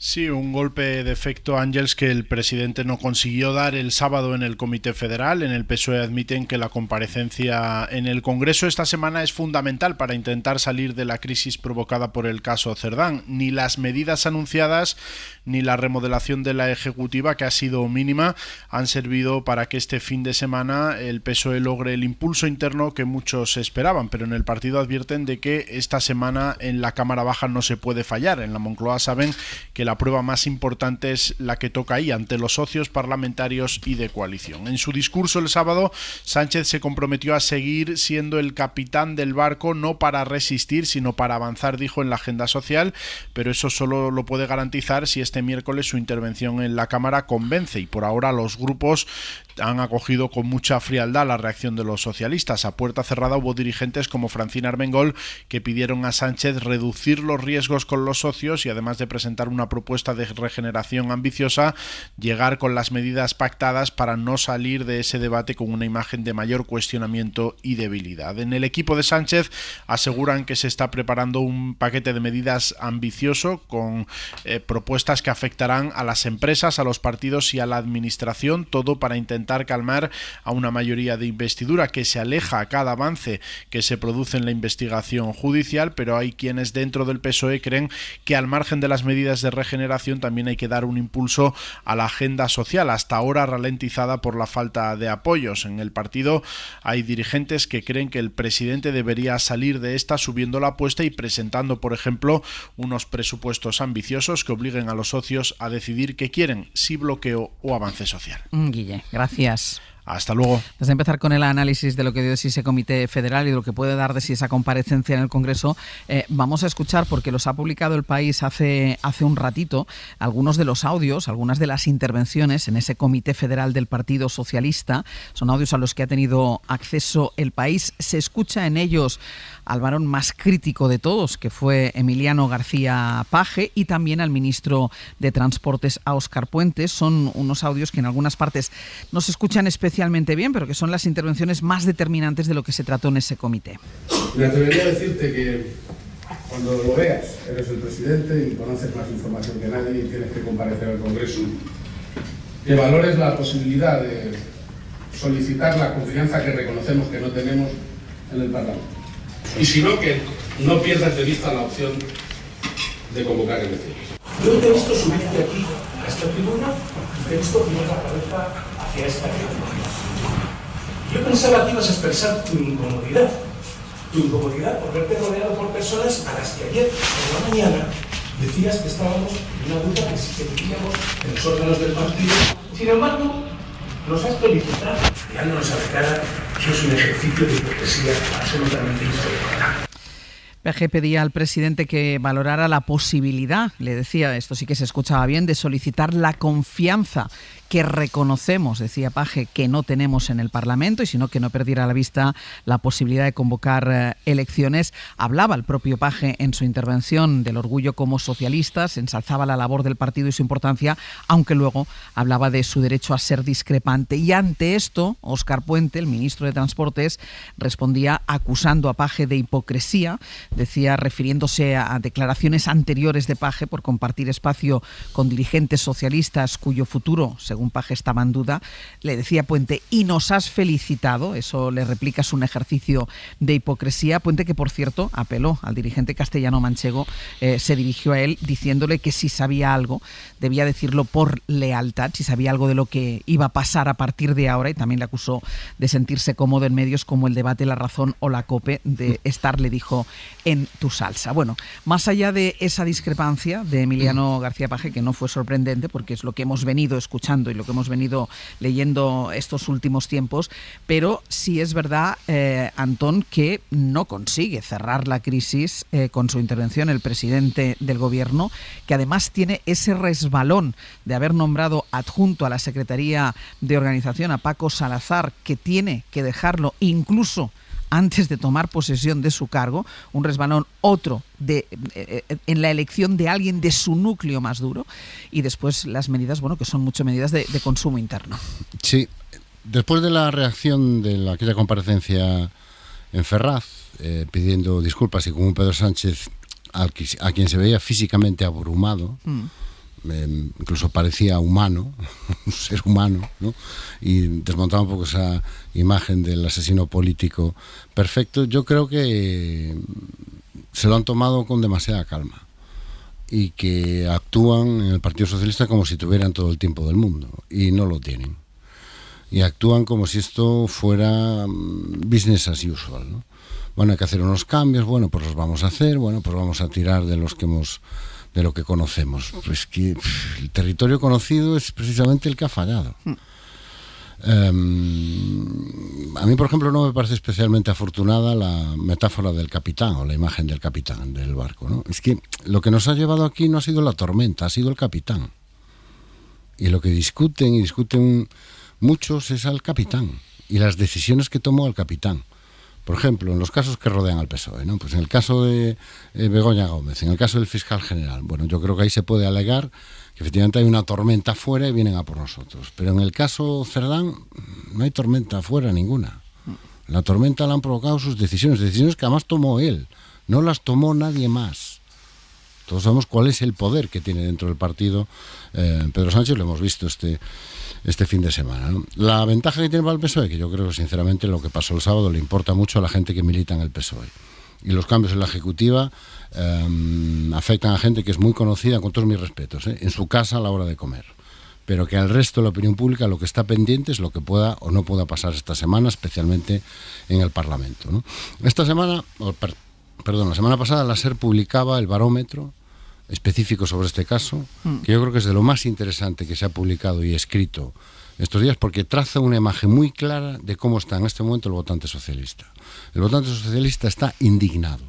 Sí, un golpe de efecto, Ángels, que el presidente no consiguió dar el sábado en el Comité Federal. En el PSOE admiten que la comparecencia en el Congreso esta semana es fundamental para intentar salir de la crisis provocada por el caso Cerdán. Ni las medidas anunciadas ni la remodelación de la ejecutiva, que ha sido mínima, han servido para que este fin de semana el PSOE logre el impulso interno que muchos esperaban, pero en el partido advierten de que esta semana en la Cámara Baja no se puede fallar. En la Moncloa saben que la prueba más importante es la que toca ahí, ante los socios parlamentarios y de coalición. En su discurso el sábado, Sánchez se comprometió a seguir siendo el capitán del barco, no para resistir, sino para avanzar, dijo, en la agenda social, pero eso solo lo puede garantizar si este miércoles su intervención en la Cámara convence, y por ahora los grupos han acogido con mucha frialdad la reacción de los socialistas. A puerta cerrada hubo dirigentes como Francina Armengol que pidieron a Sánchez reducir los riesgos con los socios y, además de presentar una propuesta de regeneración ambiciosa, llegar con las medidas pactadas para no salir de ese debate con una imagen de mayor cuestionamiento y debilidad. En el equipo de Sánchez aseguran que se está preparando un paquete de medidas ambicioso con propuestas que afectarán a las empresas, a los partidos y a la administración, todo para intentar calmar a una mayoría de investidura que se aleja a cada avance que se produce en la investigación judicial, pero hay quienes dentro del PSOE creen que al margen de las medidas de regeneración también hay que dar un impulso a la agenda social, hasta ahora ralentizada por la falta de apoyos. En el partido hay dirigentes que creen que el presidente debería salir de esta subiendo la apuesta y presentando, por ejemplo, unos presupuestos ambiciosos que obliguen a los socios a decidir qué quieren, si bloqueo o avance social. Guille, gracias. Hasta luego. Antes de empezar con el análisis de lo que dio de sí ese comité federal y de lo que puede dar de sí esa comparecencia en el Congreso, vamos a escuchar, porque los ha publicado El País hace un ratito, algunos de los audios, algunas de las intervenciones en ese comité federal del Partido Socialista. Son audios a los que ha tenido acceso El País. Se escucha en ellos al varón más crítico de todos, que fue Emiliano García Paje, y también al ministro de Transportes, a Óscar Puente. Son unos audios que en algunas partes no se escuchan especialmente especialmente bien, pero que son las intervenciones más determinantes de lo que se trató en ese comité. Me atrevería a decirte que cuando lo veas, eres el presidente y conoces más información que nadie y tienes que comparecer al Congreso, que valores la posibilidad de solicitar la confianza que reconocemos que no tenemos en el Parlamento. Y si no, que no pierdas de vista la opción de convocar elecciones. Yo te he visto subirte aquí a esta tribuna y te he visto girar la cabeza hacia esta tribuna. Yo pensaba que ibas a expresar tu incomodidad por verte rodeado por personas a las que ayer por la mañana decías que estábamos en una duda que sí que vivíamos en los órganos del partido. Sin embargo, nos has felicitado, dándonos a la cara que es un ejercicio de hipocresía absolutamente insoportable. PG pedía al presidente que valorara la posibilidad, le decía, esto sí que se escuchaba bien, de solicitar la confianza que reconocemos, decía Page, que no tenemos en el Parlamento, y sino que no perdiera a la vista la posibilidad de convocar elecciones. Hablaba el propio Page en su intervención del orgullo como socialistas, ensalzaba la labor del partido y su importancia, aunque luego hablaba de su derecho a ser discrepante. Y ante esto, Óscar Puente, el ministro de Transportes, respondía acusando a Page de hipocresía, decía, refiriéndose a declaraciones anteriores de Page por compartir espacio con dirigentes socialistas cuyo futuro, según Page, estaba en duda. Le decía Puente, y nos has felicitado, eso le replica, es un ejercicio de hipocresía. Puente, que por cierto apeló al dirigente castellano-manchego, se dirigió a él diciéndole que si sabía algo, debía decirlo por lealtad, si sabía algo de lo que iba a pasar a partir de ahora, y también le acusó de sentirse cómodo en medios como El Debate, La Razón o La COPE, de estar, le dijo, en tu salsa. Bueno, más allá de esa discrepancia de Emiliano García Page, que no fue sorprendente porque es lo que hemos venido escuchando y lo que hemos venido leyendo estos últimos tiempos, pero sí es verdad, Antón, que no consigue cerrar la crisis con su intervención el presidente del gobierno, que además tiene ese resbalón de haber nombrado adjunto a la Secretaría de Organización a Paco Salazar, que tiene que dejarlo incluso antes de tomar posesión de su cargo, un resbalón otro en la elección de alguien de su núcleo más duro, y después las medidas, bueno, que son mucho medidas de consumo interno. Sí, después de la reacción de aquella comparecencia en Ferraz, pidiendo disculpas, y con un Pedro Sánchez a quien se veía físicamente abrumado, incluso parecía humano, un ser humano, ¿no? Y desmontaba un poco esa imagen del asesino político perfecto. Yo creo que se lo han tomado con demasiada calma y que actúan en el Partido Socialista como si tuvieran todo el tiempo del mundo, y no lo tienen. Y actúan como si esto fuera business as usual, ¿no? Bueno, hay que hacer unos cambios, bueno, pues los vamos a hacer, bueno, pues vamos a tirar de lo que conocemos. Pues que el territorio conocido es precisamente el que ha fallado. A mí, por ejemplo, no me parece especialmente afortunada la metáfora del capitán, o la imagen del capitán del barco, ¿no? Es que lo que nos ha llevado aquí no ha sido la tormenta, ha sido el capitán. Y lo que discuten muchos es al capitán y las decisiones que tomó el capitán. Por ejemplo, en los casos que rodean al PSOE, ¿no? Pues en el caso de Begoña Gómez, en el caso del fiscal general, bueno, yo creo que ahí se puede alegar que efectivamente hay una tormenta afuera y vienen a por nosotros. Pero en el caso Cerdán no hay tormenta afuera ninguna. La tormenta la han provocado sus decisiones que además tomó él, no las tomó nadie más. Todos sabemos cuál es el poder que tiene dentro del partido Pedro Sánchez, lo hemos visto este fin de semana, ¿no? La ventaja que tiene para el PSOE, que yo creo que sinceramente lo que pasó el sábado le importa mucho a la gente que milita en el PSOE. Y los cambios en la ejecutiva afectan a gente que es muy conocida, con todos mis respetos, en su casa a la hora de comer. Pero que al resto de la opinión pública lo que está pendiente es lo que pueda o no pueda pasar esta semana, especialmente en el Parlamento, ¿no? La semana pasada la SER publicaba el barómetro específico sobre este caso, que yo creo que es de lo más interesante que se ha publicado y escrito estos días, porque traza una imagen muy clara de cómo está en este momento el votante socialista. El votante socialista está indignado.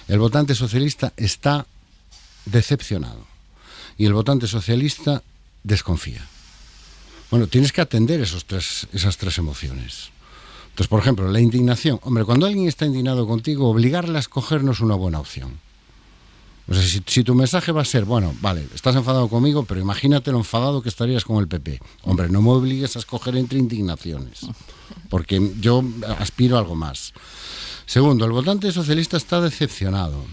El votante socialista está decepcionado. Y el votante socialista desconfía. Bueno, tienes que atender esas tres emociones. Entonces, por ejemplo, la indignación. Hombre, cuando alguien está indignado contigo, obligarle a escoger no es una buena opción. O sea, si tu mensaje va a ser, bueno, vale, estás enfadado conmigo, pero imagínate lo enfadado que estarías con el PP. Hombre, no me obligues a escoger entre indignaciones, porque yo aspiro a algo más. Segundo, el votante socialista está decepcionado.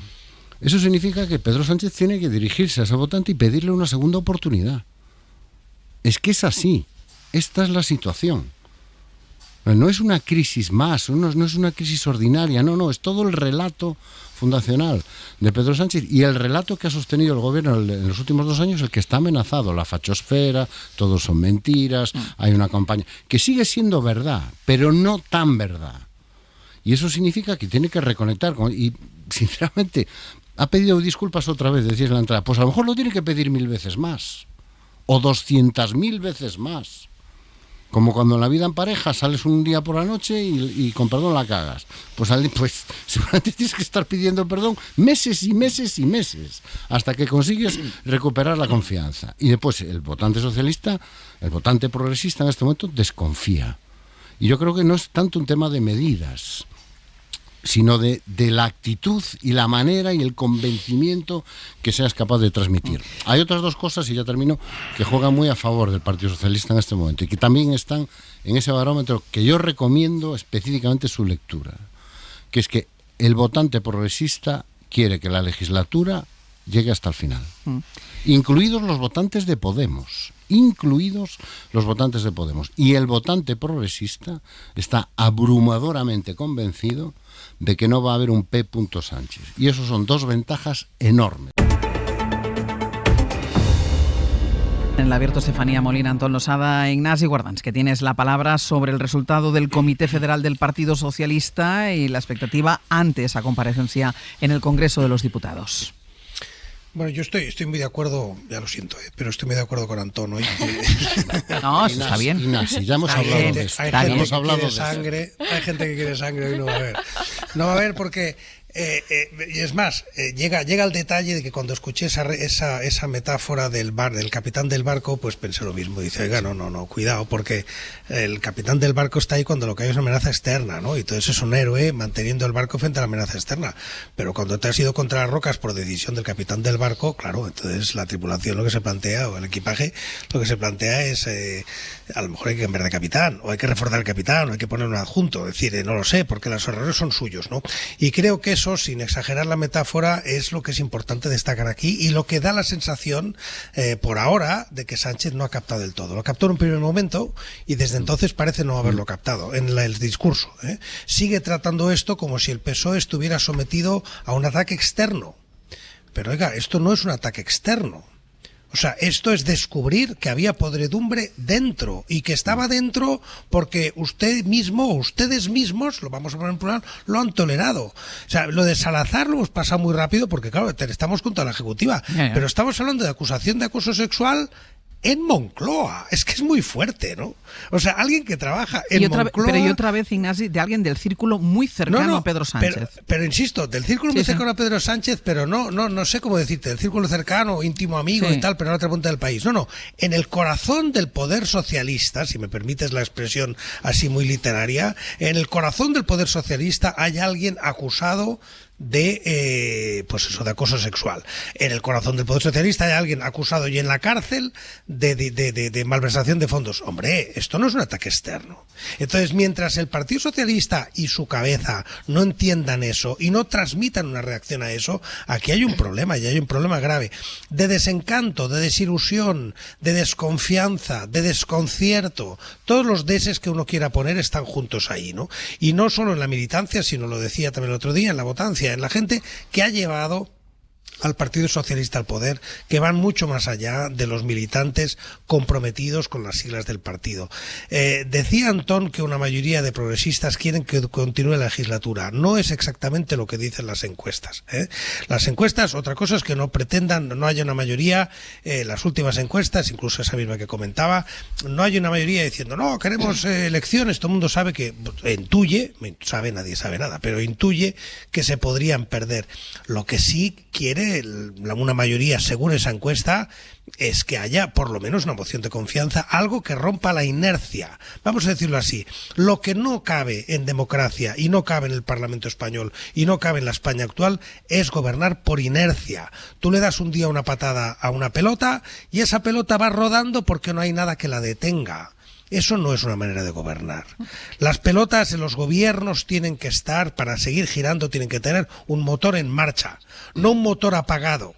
Eso significa que Pedro Sánchez tiene que dirigirse a ese votante y pedirle una segunda oportunidad. Es que es así. Esta es la situación. No es una crisis más, no es una crisis ordinaria, no, es todo el relato fundacional de Pedro Sánchez y el relato que ha sostenido el gobierno en los últimos 2 años, el que está amenazado, la fachosfera, todos son mentiras, hay una campaña que sigue siendo verdad, pero no tan verdad. Y eso significa que tiene que reconectar y sinceramente ha pedido disculpas otra vez, decía en la entrada, pues a lo mejor lo tiene que pedir 1000 veces más o 200.000 veces más. Como cuando en la vida en pareja sales un día por la noche y con perdón la cagas. Pues seguramente tienes que estar pidiendo perdón meses y meses y meses hasta que consigues recuperar la confianza. Y después el votante socialista, el votante progresista en este momento desconfía. Y yo creo que no es tanto un tema de medidas, sino de la actitud y la manera y el convencimiento que seas capaz de transmitir. Hay otras 2 cosas, y ya termino, que juegan muy a favor del Partido Socialista en este momento y que también están en ese barómetro que yo recomiendo específicamente su lectura, que es que el votante progresista quiere que la legislatura llegue hasta el final, incluidos los votantes de Podemos. Y el votante progresista está abrumadoramente convencido de que no va a haber un P. Sánchez. Y eso son 2 ventajas enormes. En el abierto, Estefanía Molina, Antón Losada, Ignasi Guardans, que tienes la palabra sobre el resultado del Comité Federal del Partido Socialista y la expectativa ante esa comparecencia en el Congreso de los Diputados. Bueno, yo estoy muy de acuerdo, ya lo siento, pero estoy muy de acuerdo con Antón hoy. No, eso está bien. Ignasi, ya hemos hablado de esto. Hay gente que quiere sangre, hoy no va a haber. No va a haber porque... y es más, llega el detalle de que cuando escuché esa metáfora del capitán del barco, pues pensé lo mismo. Dice, oiga, no, cuidado, porque el capitán del barco está ahí cuando lo que hay es una amenaza externa, ¿no? Y entonces es un héroe manteniendo el barco frente a la amenaza externa. Pero cuando te has ido contra las rocas por decisión del capitán del barco, claro, entonces la tripulación lo que se plantea, o el equipaje, lo que se plantea es, a lo mejor hay que cambiar de capitán, o hay que reforzar el capitán, o hay que poner un adjunto. Es decir, no lo sé, porque los errores son suyos, ¿no? Y creo que eso, sin exagerar la metáfora, es lo que es importante destacar aquí y lo que da la sensación, por ahora, de que Sánchez no ha captado del todo. Lo captó en un primer momento y desde entonces parece no haberlo captado en el discurso. Sigue tratando esto como si el PSOE estuviera sometido a un ataque externo. Pero oiga, esto no es un ataque externo. O sea, esto es descubrir que había podredumbre dentro y que estaba dentro porque usted mismo o ustedes mismos, lo vamos a poner en plural, lo han tolerado. O sea, lo de Salazar lo hemos pasado muy rápido porque, claro, estamos contra la Ejecutiva, pero estamos hablando de acusación de acoso sexual en Moncloa. Es que es muy fuerte, ¿no? O sea, alguien que trabaja en Moncloa... Pero otra vez, Ignasi, de alguien del círculo muy cercano a Pedro Sánchez. Pero insisto, del círculo muy cercano a Pedro Sánchez, pero no sé cómo decirte, del círculo cercano, íntimo amigo y tal, pero en la otra punta del país. No, en el corazón del poder socialista, si me permites la expresión así muy literaria, en el corazón del poder socialista hay alguien acusado de de acoso sexual. En el corazón del Poder Socialista hay alguien acusado y en la cárcel de malversación de fondos. Hombre, esto no es un ataque externo. Entonces, mientras el Partido Socialista y su cabeza no entiendan eso y no transmitan una reacción a eso, aquí hay un problema, y hay un problema grave de desencanto, de desilusión, de desconfianza, de desconcierto. Todos los deses que uno quiera poner están juntos ahí, ¿no? Y no solo en la militancia, sino, lo decía también el otro día, en la votancia, en la gente que ha llevado al Partido Socialista al poder, que van mucho más allá de los militantes comprometidos con las siglas del partido. Decía Antón que una mayoría de progresistas quieren que continúe la legislatura. No es exactamente lo que dicen las encuestas. Las encuestas, otra cosa es que no pretendan, no haya una mayoría, las últimas encuestas, incluso esa misma que comentaba, no hay una mayoría diciendo, no, queremos elecciones. Todo el mundo sabe que, nadie sabe nada, pero intuye que se podrían perder. Lo que sí quiere una mayoría según esa encuesta, es que haya por lo menos una moción de confianza, algo que rompa la inercia. Vamos a decirlo así, lo que no cabe en democracia y no cabe en el Parlamento español y no cabe en la España actual es gobernar por inercia. Tú le das un día una patada a una pelota y esa pelota va rodando porque no hay nada que la detenga. Eso no es una manera de gobernar. Las pelotas en los gobiernos tienen que estar, para seguir girando, tienen que tener un motor en marcha, no un motor apagado.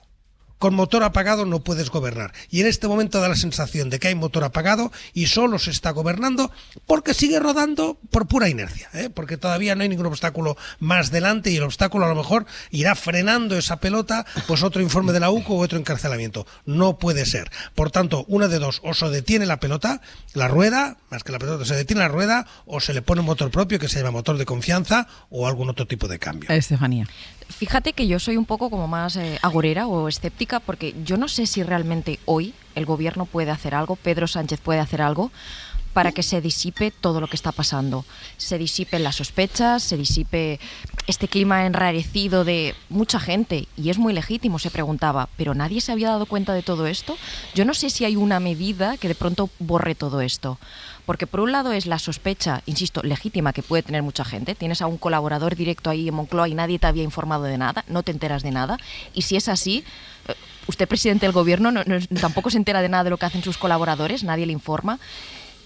Con motor apagado no puedes gobernar. Y en este momento da la sensación de que hay motor apagado y solo se está gobernando porque sigue rodando por pura inercia, porque todavía no hay ningún obstáculo más delante y el obstáculo a lo mejor irá frenando esa pelota, pues otro informe de la UCO o otro encarcelamiento. No puede ser. Por tanto, una de dos, o se detiene la pelota, la rueda, más que la pelota, se detiene la rueda o se le pone un motor propio que se llama motor de confianza o algún otro tipo de cambio. Estefanía. Fíjate que yo soy un poco como más agorera o escéptica, porque yo no sé si realmente hoy el gobierno puede hacer algo, Pedro Sánchez puede hacer algo para que se disipe todo lo que está pasando. Se disipen las sospechas, se disipe este clima enrarecido de mucha gente, y es muy legítimo, se preguntaba, ¿pero nadie se había dado cuenta de todo esto? Yo no sé si hay una medida que de pronto borre todo esto. Porque por un lado es la sospecha, insisto, legítima que puede tener mucha gente. Tienes a un colaborador directo ahí en Moncloa y nadie te había informado de nada, no te enteras de nada. Y si es así, usted, presidente del gobierno, tampoco se entera de nada de lo que hacen sus colaboradores, nadie le informa.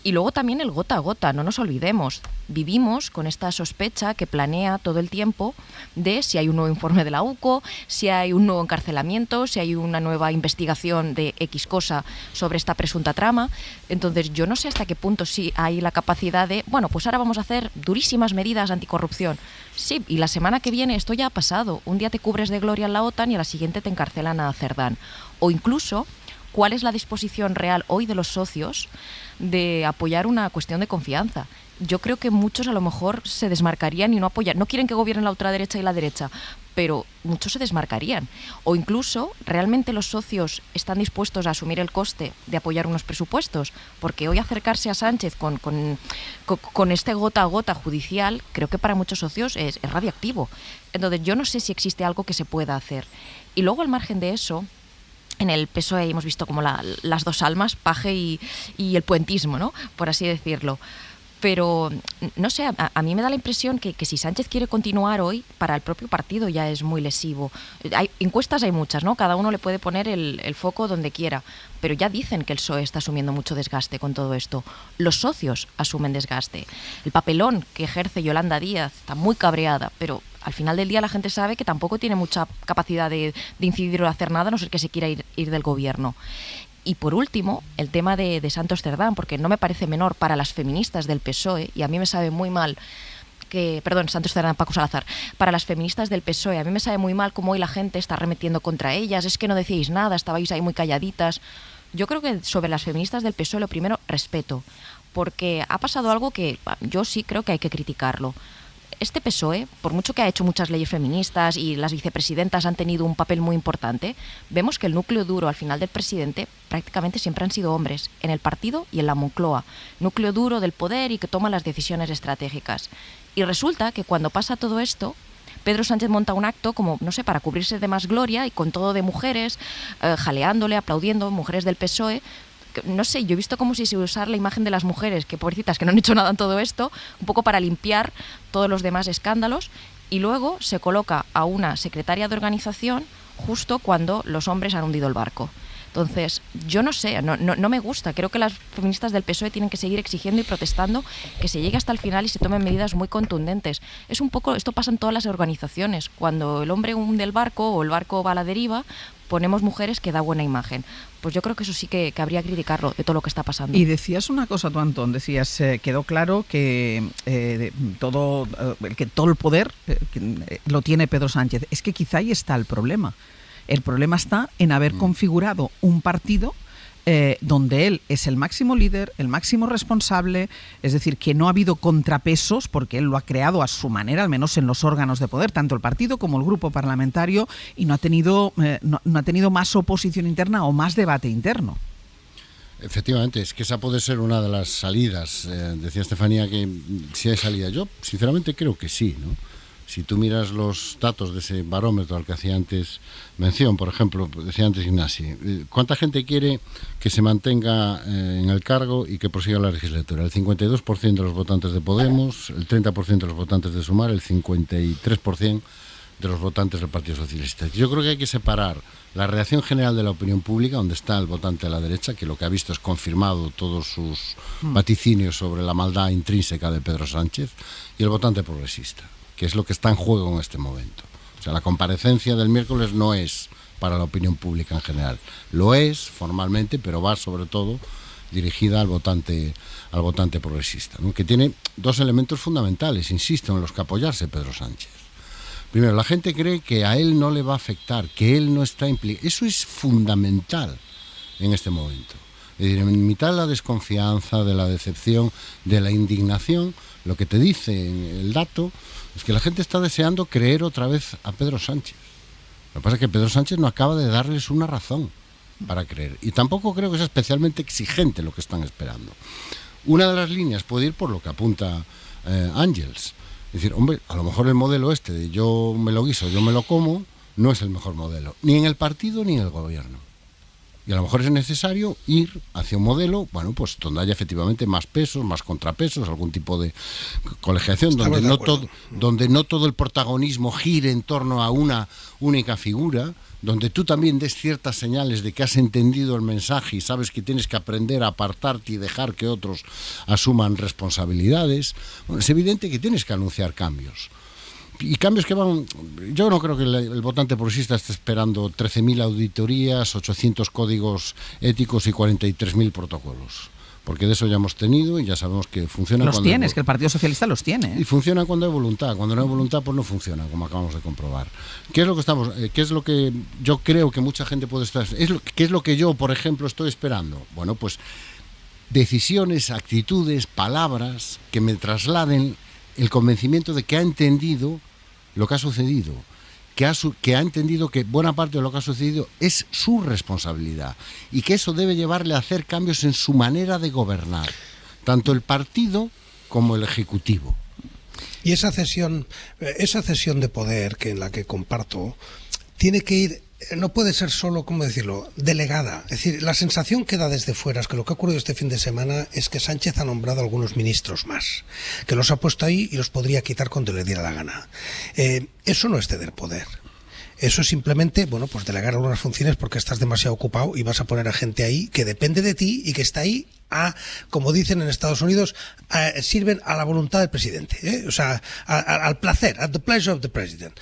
Y luego también el gota a gota, no nos olvidemos. Vivimos con esta sospecha que planea todo el tiempo de si hay un nuevo informe de la UCO, si hay un nuevo encarcelamiento, si hay una nueva investigación de X cosa sobre esta presunta trama. Entonces yo no sé hasta qué punto sí hay la capacidad de, bueno, pues ahora vamos a hacer durísimas medidas anticorrupción. Sí, y la semana que viene esto ya ha pasado. Un día te cubres de gloria en la OTAN y a la siguiente te encarcelan a Cerdán. O incluso, ¿cuál es la disposición real hoy de los socios de apoyar una cuestión de confianza? Yo creo que muchos a lo mejor se desmarcarían y no apoyan. No quieren que gobiernen la ultraderecha y la derecha, pero muchos se desmarcarían. O incluso, ¿realmente los socios están dispuestos a asumir el coste de apoyar unos presupuestos? Porque hoy acercarse a Sánchez con este gota a gota judicial, creo que para muchos socios es radiactivo. Entonces yo no sé si existe algo que se pueda hacer. Y luego, al margen de eso, en el PSOE hemos visto como las dos almas, Paje y el puentismo, ¿no? Por así decirlo. Pero, no sé, a mí me da la impresión que si Sánchez quiere continuar hoy, para el propio partido ya es muy lesivo. Encuestas hay muchas, ¿no? Cada uno le puede poner el foco donde quiera. Pero ya dicen que el PSOE está asumiendo mucho desgaste con todo esto. Los socios asumen desgaste. El papelón que ejerce Yolanda Díaz está muy cabreada, pero al final del día la gente sabe que tampoco tiene mucha capacidad de incidir o de hacer nada, a no ser que se quiera ir del gobierno. Y por último, el tema de Santos Cerdán, porque no me parece menor para las feministas del PSOE, y a mí me sabe muy mal Santos Cerdán, Paco Salazar, para las feministas del PSOE, a mí me sabe muy mal cómo hoy la gente está arremetiendo contra ellas, es que no decíais nada, estabais ahí muy calladitas. Yo creo que sobre las feministas del PSOE, lo primero, respeto, porque ha pasado algo que yo sí creo que hay que criticarlo. Este PSOE, por mucho que ha hecho muchas leyes feministas y las vicepresidentas han tenido un papel muy importante, vemos que el núcleo duro al final del presidente prácticamente siempre han sido hombres, en el partido y en la Moncloa. Núcleo duro del poder y que toma las decisiones estratégicas. Y resulta que cuando pasa todo esto, Pedro Sánchez monta un acto como, no sé, para cubrirse de más gloria y con todo de mujeres, jaleándole, aplaudiendo, mujeres del PSOE. No sé, yo he visto como si se usara la imagen de las mujeres, que pobrecitas, que no han hecho nada en todo esto, un poco para limpiar todos los demás escándalos, y luego se coloca a una secretaria de organización justo cuando los hombres han hundido el barco. Entonces, yo no sé, no me gusta. Creo que las feministas del PSOE tienen que seguir exigiendo y protestando que se llegue hasta el final y se tomen medidas muy contundentes. Es un poco, esto pasa en todas las organizaciones. Cuando el hombre hunde el barco o el barco va a la deriva, ponemos mujeres que da buena imagen. Pues yo creo que eso sí que habría que criticarlo, de todo lo que está pasando. Y decías una cosa tú, Antón, decías, quedó claro que todo el poder lo tiene Pedro Sánchez. Es que quizá ahí está el problema. El problema está en haber configurado un partido donde él es el máximo líder, el máximo responsable, es decir, que no ha habido contrapesos porque él lo ha creado a su manera, al menos en los órganos de poder, tanto el partido como el grupo parlamentario, y no ha tenido más oposición interna o más debate interno. Efectivamente, es que esa puede ser una de las salidas. Decía Estefanía que si hay salida. Yo, sinceramente, creo que sí, ¿no? Si tú miras los datos de ese barómetro al que hacía antes mención, por ejemplo, decía antes Ignasi, ¿cuánta gente quiere que se mantenga en el cargo y que prosiga la legislatura? El 52% de los votantes de Podemos, el 30% de los votantes de Sumar, el 53% de los votantes del Partido Socialista. Yo creo que hay que separar la reacción general de la opinión pública, donde está el votante de la derecha, que lo que ha visto es confirmado todos sus vaticinios sobre la maldad intrínseca de Pedro Sánchez, y el votante progresista, que es lo que está en juego en este momento. O sea, la comparecencia del miércoles no es para la opinión pública en general. Lo es formalmente, pero va sobre todo dirigida al votante progresista, ¿no? Que tiene dos elementos fundamentales, insisto, en los que apoyarse Pedro Sánchez. Primero, la gente cree que a él no le va a afectar, que él no está implicado. Eso es fundamental en este momento. Es decir, en mitad de la desconfianza, de la decepción, de la indignación, lo que te dice el dato es que la gente está deseando creer otra vez a Pedro Sánchez. Lo que pasa es que Pedro Sánchez no acaba de darles una razón para creer. Y tampoco creo que sea especialmente exigente lo que están esperando. Una de las líneas puede ir por lo que apunta Ángels. Es decir, hombre, a lo mejor el modelo este de yo me lo guiso, yo me lo como, no es el mejor modelo, ni en el partido ni en el gobierno. Y a lo mejor es necesario ir hacia un modelo, bueno, pues donde haya efectivamente más pesos, más contrapesos, algún tipo de colegiación, donde no todo el protagonismo gire en torno a una única figura, donde tú también des ciertas señales de que has entendido el mensaje y sabes que tienes que aprender a apartarte y dejar que otros asuman responsabilidades. Bueno, es evidente que tienes que anunciar cambios. Y cambios que van... Yo no creo que el votante progresista esté esperando 13.000 auditorías, 800 códigos éticos y 43.000 protocolos. Porque de eso ya hemos tenido y ya sabemos que funciona los tiene, es que el Partido Socialista los tiene. Y funciona cuando hay voluntad. Cuando no hay voluntad, pues no funciona, como acabamos de comprobar. ¿Qué es lo que yo creo que mucha gente puede estar... ¿Qué es lo que yo, por ejemplo, estoy esperando? Bueno, pues decisiones, actitudes, palabras que me trasladen el convencimiento de que ha entendido lo que ha sucedido, que ha entendido que buena parte de lo que ha sucedido es su responsabilidad y que eso debe llevarle a hacer cambios en su manera de gobernar, tanto el partido como el Ejecutivo. Y esa cesión de poder, que en la que comparto, tiene que ir, no puede ser solo, ¿cómo decirlo?, delegada. Es decir, la sensación que da desde fuera es que lo que ha ocurrido este fin de semana es que Sánchez ha nombrado a algunos ministros más, que los ha puesto ahí y los podría quitar cuando le diera la gana. Eso no es ceder poder. Eso es simplemente, bueno, pues delegar algunas funciones porque estás demasiado ocupado y vas a poner a gente ahí que depende de ti y que está ahí como dicen en Estados Unidos, sirven a la voluntad del presidente, o sea, al placer, at the pleasure of the president.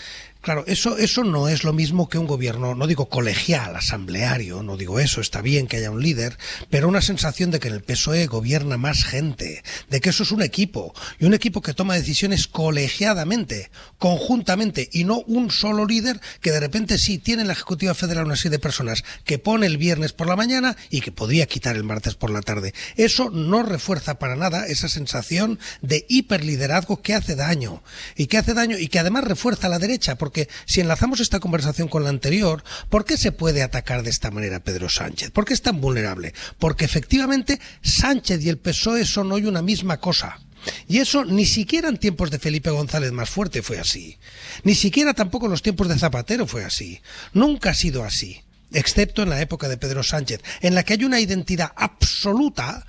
Claro, eso no es lo mismo que un gobierno, no digo colegial, asambleario, no digo eso, está bien que haya un líder, pero una sensación de que en el PSOE gobierna más gente, de que eso es un equipo, y un equipo que toma decisiones colegiadamente, conjuntamente, y no un solo líder que de repente sí tiene en la Ejecutiva Federal una serie de personas que pone el viernes por la mañana y que podría quitar el martes por la tarde. Eso no refuerza para nada esa sensación de hiperliderazgo que hace daño, y que además refuerza a la derecha, porque si enlazamos esta conversación con la anterior, ¿por qué se puede atacar de esta manera a Pedro Sánchez? ¿Por qué es tan vulnerable? Porque efectivamente Sánchez y el PSOE son hoy una misma cosa. Y eso ni siquiera en tiempos de Felipe González más fuerte fue así. Ni siquiera tampoco en los tiempos de Zapatero fue así. Nunca ha sido así, excepto en la época de Pedro Sánchez, en la que hay una identidad absoluta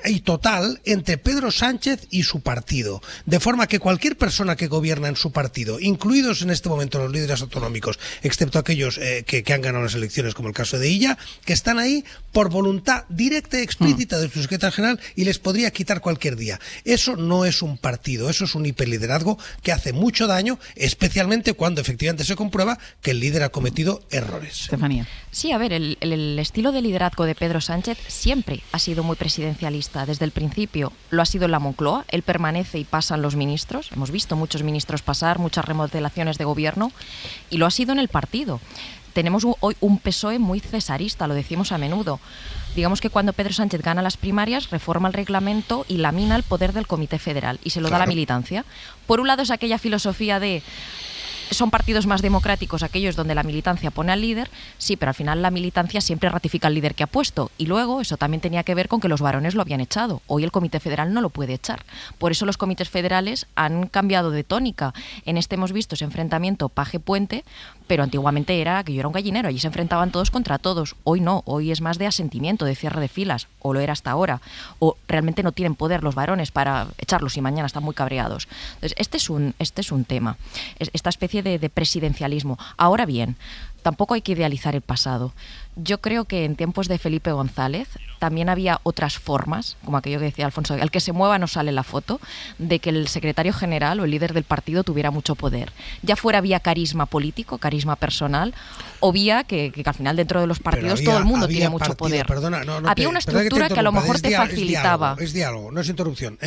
y total entre Pedro Sánchez y su partido, de forma que cualquier persona que gobierna en su partido, incluidos en este momento los líderes autonómicos, excepto aquellos que han ganado las elecciones, como el caso de Illa, que están ahí por voluntad directa y explícita de su secretario general y les podría quitar cualquier día. Eso no es un partido, eso es un hiperliderazgo que hace mucho daño, especialmente cuando efectivamente se comprueba que el líder ha cometido errores. Estefanía. Sí, a ver, el estilo de liderazgo de Pedro Sánchez siempre ha sido muy presidencialista. Desde el principio lo ha sido en la Moncloa, él permanece y pasan los ministros, hemos visto muchos ministros pasar, muchas remodelaciones de gobierno, y lo ha sido en el partido. Tenemos hoy un PSOE muy cesarista, lo decimos a menudo. Digamos que cuando Pedro Sánchez gana las primarias, reforma el reglamento y lamina el poder del Comité Federal y se lo da a la militancia. Por un lado es aquella filosofía de son partidos más democráticos aquellos donde la militancia pone al líder, sí, pero al final la militancia siempre ratifica al líder que ha puesto. Y luego eso también tenía que ver con que los varones lo habían echado. Hoy el Comité Federal no lo puede echar. Por eso los comités federales han cambiado de tónica. En este hemos visto ese enfrentamiento paje-puente, pero antiguamente era que yo era un gallinero, allí se enfrentaban todos contra todos. Hoy no, hoy es más de asentimiento, de cierre de filas, o lo era hasta ahora, o realmente no tienen poder los varones para echarlos y mañana están muy cabreados. Entonces, este es un tema, esta especie de presidencialismo. Ahora bien, tampoco hay que idealizar el pasado. Yo creo que en tiempos de Felipe González también había otras formas, como aquello que decía Alfonso, al que se mueva no sale la foto, de que el secretario general o el líder del partido tuviera mucho poder. Ya fuera vía carisma político, carisma personal, o vía que al final dentro de los partidos todo el mundo tiene mucho poder. Había una estructura que a lo mejor te facilitaba. Es diálogo, no es interrupción.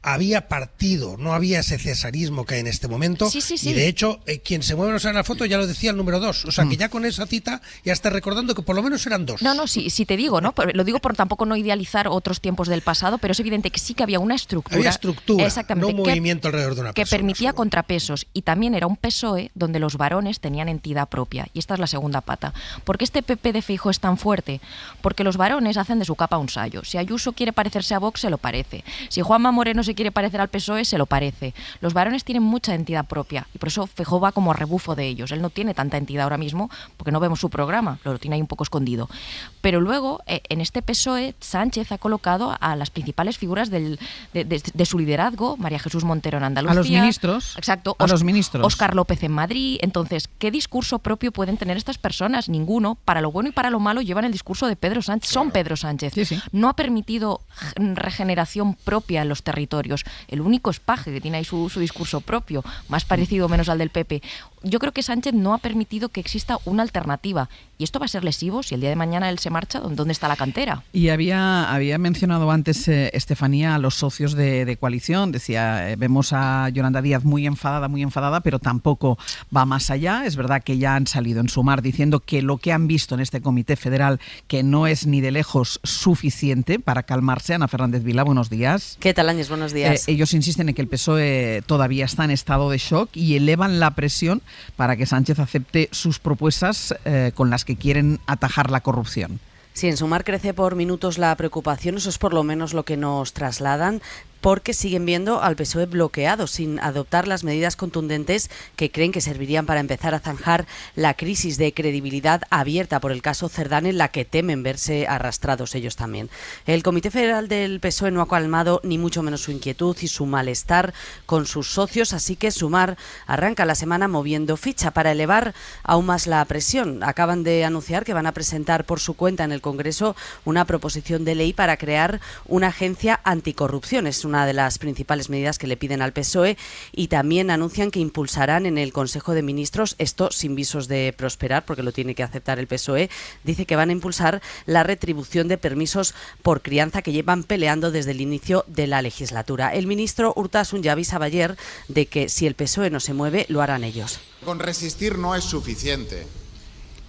Había partido, no había ese cesarismo que hay en este momento. Sí. Y de hecho, quien se mueve no sale en la foto, ya lo decía el número 2. O sea, que ya con esa cita ya estás recordando que por lo menos eran 2. No, sí te digo, ¿no? Lo digo por tampoco no idealizar otros tiempos del pasado, pero es evidente que sí que había una estructura. Había estructura, exactamente, no movimiento alrededor de una persona. Que permitía contrapesos, y también era un PSOE donde los varones tenían entidad propia. Y esta es la segunda pata. ¿Por qué este PP de Feijóo es tan fuerte? Porque los varones hacen de su capa un sayo. Si Ayuso quiere parecerse a Vox, se lo parece. Si Juanma Moreno se quiere parecer al PSOE, se lo parece. Los varones tienen mucha entidad propia y por eso Feijóo va como a rebufo de ellos. Él no tiene tanta entidad ahora mismo porque no vemos su programa, lo tiene ahí un poco escondido. Pero luego, en este PSOE, Sánchez ha colocado a las principales figuras de su liderazgo, María Jesús Montero en Andalucía. A los ministros. Exacto. A los ministros. Óscar López en Madrid. Entonces, ¿qué discurso propio pueden tener estas personas? Ninguno. Para lo bueno y para lo malo llevan el discurso de Pedro Sánchez. Son Pedro Sánchez. Sí. No ha permitido regeneración propia en los territorios. El único es Paje, que tiene ahí su discurso propio, más parecido o menos al del PP. Yo creo que Sánchez no ha permitido que exista una alternativa. Y esto va a ser lesivo si el día de mañana él se marcha. ¿Dónde está la cantera? Y había mencionado antes Estefanía a los socios de coalición. Decía, vemos a Yolanda Díaz muy enfadada, pero tampoco va más allá. Es verdad que ya han salido en Sumar diciendo que lo que han visto en este Comité Federal que no es ni de lejos suficiente para calmarse. Ana Fernández Vila, buenos días. ¿Qué tal, Áñez? Buenos días. Ellos insisten en que el PSOE todavía está en estado de shock y elevan la presión para que Sánchez acepte sus propuestas con las que quieren atajar la corrupción. Sí, en Sumar crece por minutos la preocupación, eso es por lo menos lo que nos trasladan, porque siguen viendo al PSOE bloqueado, sin adoptar las medidas contundentes que creen que servirían para empezar a zanjar la crisis de credibilidad abierta por el caso Cerdán, en la que temen verse arrastrados ellos también. El Comité Federal del PSOE no ha calmado ni mucho menos su inquietud y su malestar con sus socios, así que Sumar arranca la semana moviendo ficha para elevar aún más la presión. Acaban de anunciar que van a presentar por su cuenta en el Congreso una proposición de ley para crear una agencia anticorrupción. Es una de las principales medidas que le piden al PSOE, y también anuncian que impulsarán en el Consejo de Ministros, esto sin visos de prosperar porque lo tiene que aceptar el PSOE, dice que van a impulsar la retribución de permisos por crianza que llevan peleando desde el inicio de la legislatura. El ministro Urtasun ya avisaba ayer de que si el PSOE no se mueve, lo harán ellos. Con resistir no es suficiente.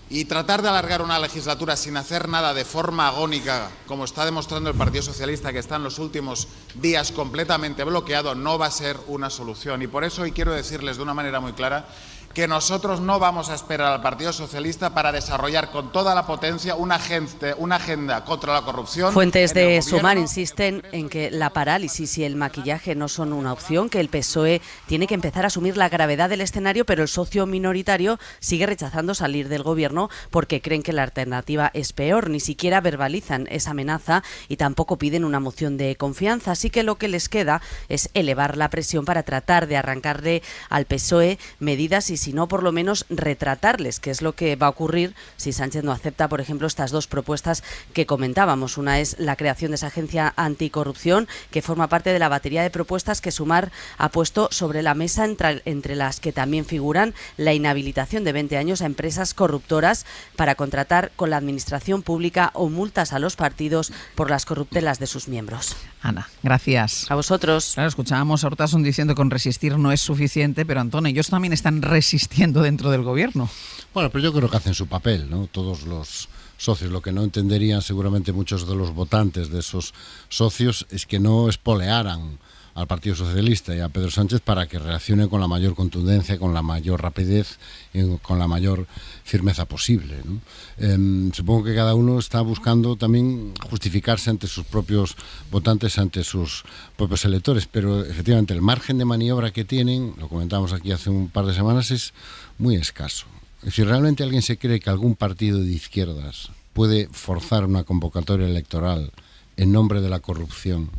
Y tratar de alargar una legislatura sin hacer nada de forma agónica, como está demostrando el Partido Socialista, que está en los últimos días completamente bloqueado, no va a ser una solución. Y por eso hoy quiero decirles de una manera muy clara que nosotros no vamos a esperar al Partido Socialista para desarrollar con toda la potencia una agenda contra la corrupción. Fuentes de Sumar insisten en que la parálisis y el maquillaje no son una opción, que el PSOE tiene que empezar a asumir la gravedad del escenario, pero el socio minoritario sigue rechazando salir del gobierno porque creen que la alternativa es peor. Ni siquiera verbalizan esa amenaza y tampoco piden una moción de confianza. Así que lo que les queda es elevar la presión para tratar de arrancarle al PSOE medidas y, si no, por lo menos retratarles, que es lo que va a ocurrir si Sánchez no acepta, por ejemplo, estas dos propuestas que comentábamos. Una es la creación de esa agencia anticorrupción, que forma parte de la batería de propuestas que Sumar ha puesto sobre la mesa, entre las que también figuran la inhabilitación de 20 años a empresas corruptoras para contratar con la administración pública o multas a los partidos por las corruptelas de sus miembros. Ana, gracias. A vosotros. Claro, escuchábamos a Urtasun diciendo que con resistir no es suficiente, pero Antonio, ellos también están resistiendo dentro del gobierno. Bueno, pero yo creo que hacen su papel, ¿no? Todos los socios. Lo que no entenderían seguramente muchos de los votantes de esos socios es que no espolearan al Partido Socialista y a Pedro Sánchez para que reaccione con la mayor contundencia, con la mayor rapidez y con la mayor firmeza posible, ¿no? Supongo que cada uno está buscando también justificarse ante sus propios votantes, ante sus propios electores, pero efectivamente el margen de maniobra que tienen, lo comentamos aquí hace un par de semanas, es muy escaso. Es decir, ¿realmente alguien se cree que algún partido de izquierdas puede forzar una convocatoria electoral en nombre de la corrupción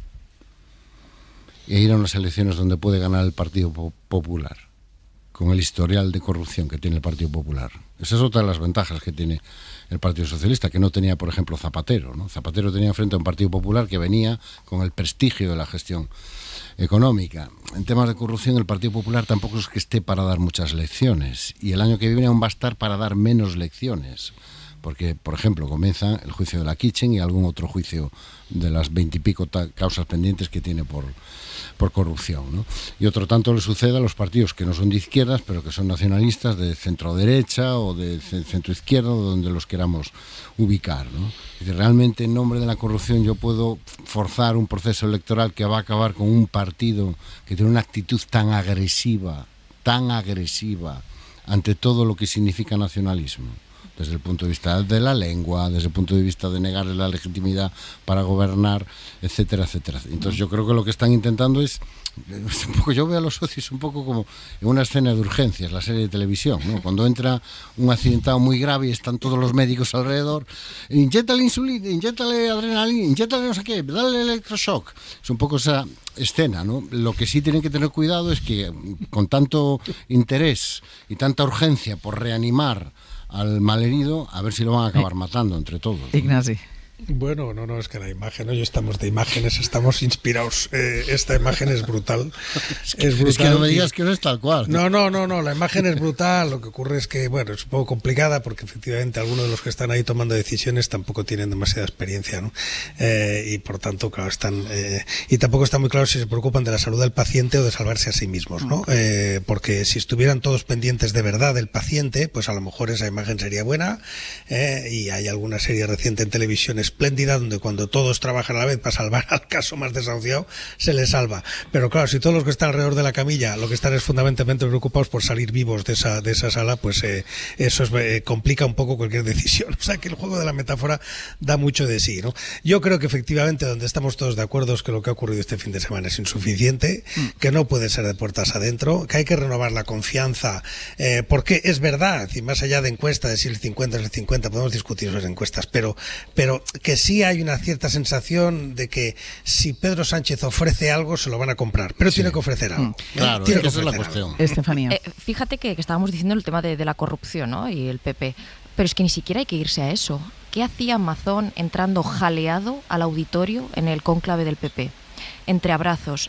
e ir a unas elecciones donde puede ganar el Partido Popular, con el historial de corrupción que tiene el Partido Popular? Esa es otra de las ventajas que tiene el Partido Socialista, que no tenía, por ejemplo, Zapatero, ¿no? Zapatero tenía frente a un Partido Popular que venía con el prestigio de la gestión económica. En temas de corrupción, el Partido Popular tampoco es que esté para dar muchas lecciones, y el año que viene aún va a estar para dar menos lecciones, porque, por ejemplo, comienza el juicio de la Kitchen y algún otro juicio de las 20 y pico causas pendientes que tiene por corrupción, ¿no? Y otro tanto le sucede a los partidos que no son de izquierdas, pero que son nacionalistas, de centro-derecha o de centro-izquierda, o donde los queramos ubicar, ¿no? Es decir, realmente en nombre de la corrupción yo puedo forzar un proceso electoral que va a acabar con un partido que tiene una actitud tan agresiva ante todo lo que significa nacionalismo, desde el punto de vista de la lengua, desde el punto de vista de negarle la legitimidad para gobernar, etcétera, etcétera. Entonces yo creo que lo que están intentando es, un poco, yo veo a los socios un poco como en una escena de urgencias, la serie de televisión, ¿no? Cuando entra un accidentado muy grave y están todos los médicos alrededor, inyéctale insulina, inyéctale adrenalina, inyétale no sé qué, dale electroshock. Es un poco esa escena, ¿no? Lo que sí tienen que tener cuidado es que con tanto interés y tanta urgencia por reanimar al malherido, a ver si lo van a acabar matando entre todos, ¿no? Ignasi. Bueno, no, es que la imagen, hoy estamos de imágenes, estamos inspirados. Esta imagen es brutal. Es que no me digas que no es tal cual. No, la imagen es brutal. Lo que ocurre es que, bueno, es un poco complicada porque efectivamente algunos de los que están ahí tomando decisiones tampoco tienen demasiada experiencia, ¿no? Y por tanto, claro, y tampoco está muy claro si se preocupan de la salud del paciente o de salvarse a sí mismos, ¿no? Porque si estuvieran todos pendientes de verdad del paciente, pues a lo mejor esa imagen sería buena. Y hay alguna serie reciente en televisión espléndida donde cuando todos trabajan a la vez para salvar al caso más desahuciado, se les salva. Pero claro, si todos los que están alrededor de la camilla lo que están es fundamentalmente preocupados por salir vivos de esa sala, pues eso complica un poco cualquier decisión. O sea que el juego de la metáfora da mucho de sí, ¿no? Yo creo que efectivamente donde estamos todos de acuerdo es que lo que ha ocurrido este fin de semana es insuficiente, que no puede ser de puertas adentro, que hay que renovar la confianza, porque es verdad, y más allá de encuestas, de si el 50 es el 50, podemos discutir sobre encuestas, pero que sí hay una cierta sensación de que si Pedro Sánchez ofrece algo, se lo van a comprar, pero tiene que ofrecer algo. Claro, tiene que esa ofrecer es la cuestión. algo. Estefanía. Fíjate que estábamos diciendo el tema de la corrupción, ¿no? Y el PP, pero es que ni siquiera hay que irse a eso. ¿Qué hacía Mazón entrando jaleado al auditorio en el cónclave del PP? Entre abrazos.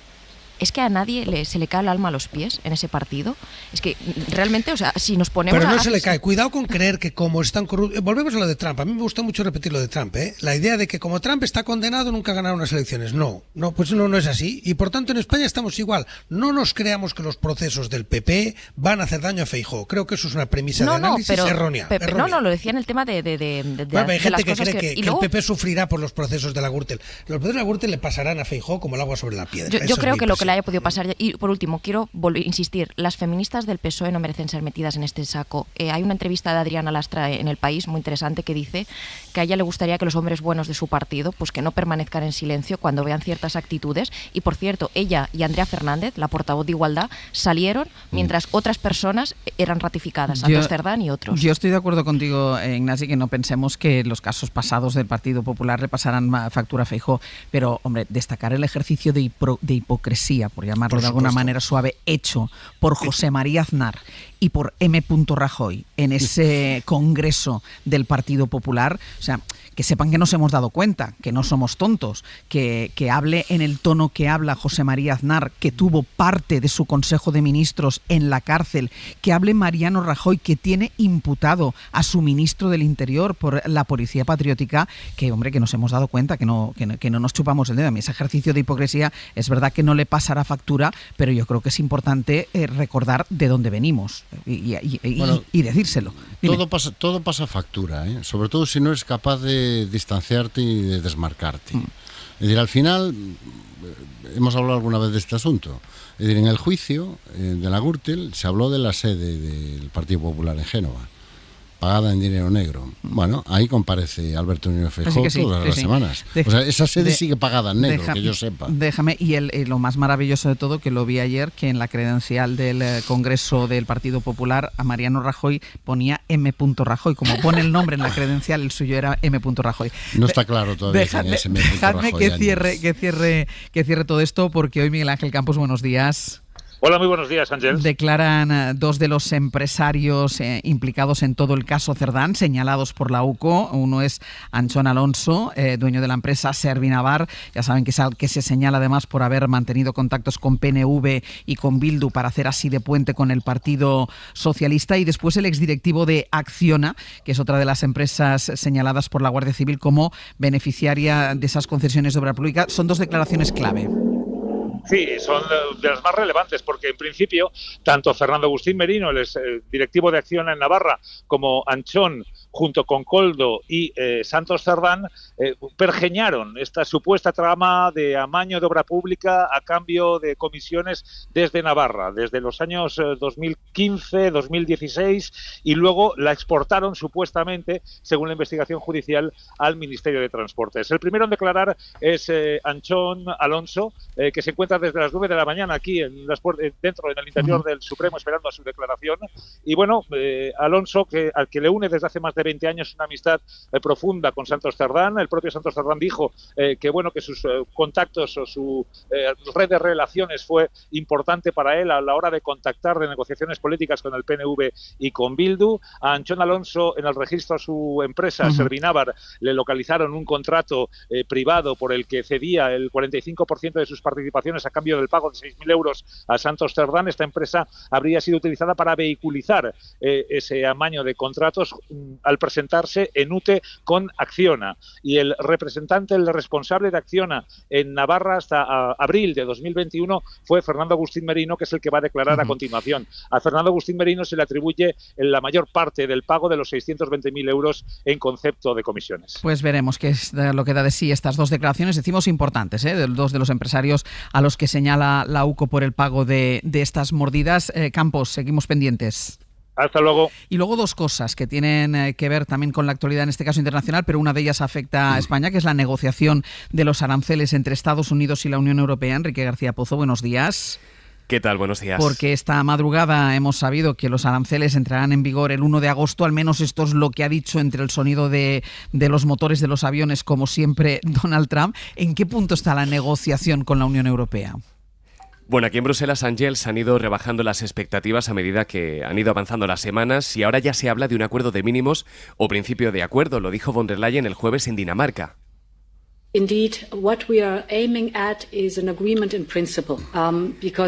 Es que a nadie se le cae el alma a los pies en ese partido. Es que realmente, o sea, si nos ponemos Pero no se le cae. Cuidado con creer que como están corruptos... Volvemos a lo de Trump. A mí me gusta mucho repetir lo de Trump, ¿eh? La idea de que como Trump está condenado nunca ganará unas elecciones. No, pues no es así. Y por tanto en España estamos igual. No nos creamos que los procesos del PP van a hacer daño a Feijóo. Creo que eso es una premisa de análisis errónea. No, lo decía en el tema de hay gente las que cosas cree que luego, el PP sufrirá por los procesos de la Gürtel. Los procesos de la Gürtel le pasarán a Feijóo como el agua sobre la piedra. Yo creo que lo que le haya podido pasar. Y por último, quiero insistir, las feministas del PSOE no merecen ser metidas en este saco. Hay una entrevista de Adriana Lastra en El País muy interesante que dice que a ella le gustaría que los hombres buenos de su partido pues que no permanezcan en silencio cuando vean ciertas actitudes. Y por cierto, ella y Andrea Fernández, la portavoz de Igualdad, salieron mientras otras personas eran ratificadas, Santos Cerdán y otros. Yo estoy de acuerdo contigo, Ignasi, que no pensemos que los casos pasados del Partido Popular le pasarán factura a Feijóo, pero, hombre, destacar el ejercicio de hipocresía, por llamarlo de alguna manera suave, hecho por José María Aznar y por M. Rajoy en ese congreso del Partido Popular, o sea, que sepan que nos hemos dado cuenta, que no somos tontos, que hable en el tono que habla José María Aznar, que tuvo parte de su Consejo de Ministros en la cárcel, que hable Mariano Rajoy, que tiene imputado a su ministro del Interior por la Policía Patriótica, que, hombre, que nos hemos dado cuenta, que no nos chupamos el dedo. A mí ese ejercicio de hipocresía es verdad que no le pasará factura, pero yo creo que es importante recordar de dónde venimos y decírselo. Todo pasa factura, ¿eh? Sobre todo si no eres capaz de distanciarte y de desmarcarte. Es decir, al final, hemos hablado alguna vez de este asunto. Es decir, en el juicio de la Gürtel se habló de la sede del Partido Popular en Génova, pagada en dinero negro. Bueno, ahí comparece Alberto Núñez Feijóo todas las semanas. O sea, esa sede sigue pagada en negro, que yo sepa. Déjame, y lo más maravilloso de todo, que lo vi ayer, que en la credencial del Congreso del Partido Popular a Mariano Rajoy ponía M. Rajoy. Como pone el nombre en la credencial, el suyo era M. Rajoy. No está claro todavía. Dejadme que cierre todo esto, porque hoy Miguel Ángel Campos, buenos días. Hola, muy buenos días, Ángel. Declaran dos de los empresarios implicados en todo el caso Cerdán, señalados por la UCO. Uno es Anchón Alonso, dueño de la empresa Servinavar. Ya saben que es al que se señala además por haber mantenido contactos con PNV y con Bildu para hacer así de puente con el Partido Socialista. Y después el exdirectivo de Acciona, que es otra de las empresas señaladas por la Guardia Civil como beneficiaria de esas concesiones de obra pública. Son dos declaraciones clave. Sí, son de las más relevantes porque en principio tanto Fernando Agustín Merino, el directivo de Acciona en Navarra, como Anchón, junto con Koldo y Santos Cerdán, pergeñaron esta supuesta trama de amaño de obra pública a cambio de comisiones desde Navarra, desde los años 2015, 2016, y luego la exportaron supuestamente, según la investigación judicial, al Ministerio de Transportes. El primero en declarar es Anchón Alonso, que se encuentra desde las 9 de la mañana aquí en el interior del Supremo esperando a su declaración. Y bueno, Alonso, al que le une desde hace más de 20 años una amistad profunda con Santos Cerdán. El propio Santos Cerdán dijo que sus contactos o su red de relaciones fue importante para él a la hora de contactar de negociaciones políticas con el PNV y con Bildu. A Anchón Alonso, en el registro a su empresa, Servinavar, le localizaron un contrato privado por el que cedía el 45% de sus participaciones a cambio del pago de 6.000 euros a Santos Cerdán. Esta empresa habría sido utilizada para vehiculizar ese amaño de contratos al presentarse en UTE con Acciona. Y el responsable de Acciona en Navarra hasta abril de 2021 fue Fernando Agustín Merino, que es el que va a declarar a continuación. A Fernando Agustín Merino se le atribuye la mayor parte del pago de los 620.000 euros en concepto de comisiones. Pues veremos qué es lo que da de sí estas dos declaraciones, decimos importantes, de dos de los empresarios a los que señala la UCO por el pago de estas mordidas. Campos, seguimos pendientes. Hasta luego. Y luego dos cosas que tienen que ver también con la actualidad, en este caso internacional, pero una de ellas afecta a España, que es la negociación de los aranceles entre Estados Unidos y la Unión Europea. Enrique García Pozo, buenos días. ¿Qué tal? Buenos días. Porque esta madrugada hemos sabido que los aranceles entrarán en vigor el 1 de agosto, al menos esto es lo que ha dicho entre el sonido de los motores de los aviones, como siempre, Donald Trump. ¿En qué punto está la negociación con la Unión Europea? Bueno, aquí en Bruselas, Ángels, han ido rebajando las expectativas a medida que han ido avanzando las semanas y ahora ya se habla de un acuerdo de mínimos o principio de acuerdo, lo dijo von der Leyen el jueves en Dinamarca.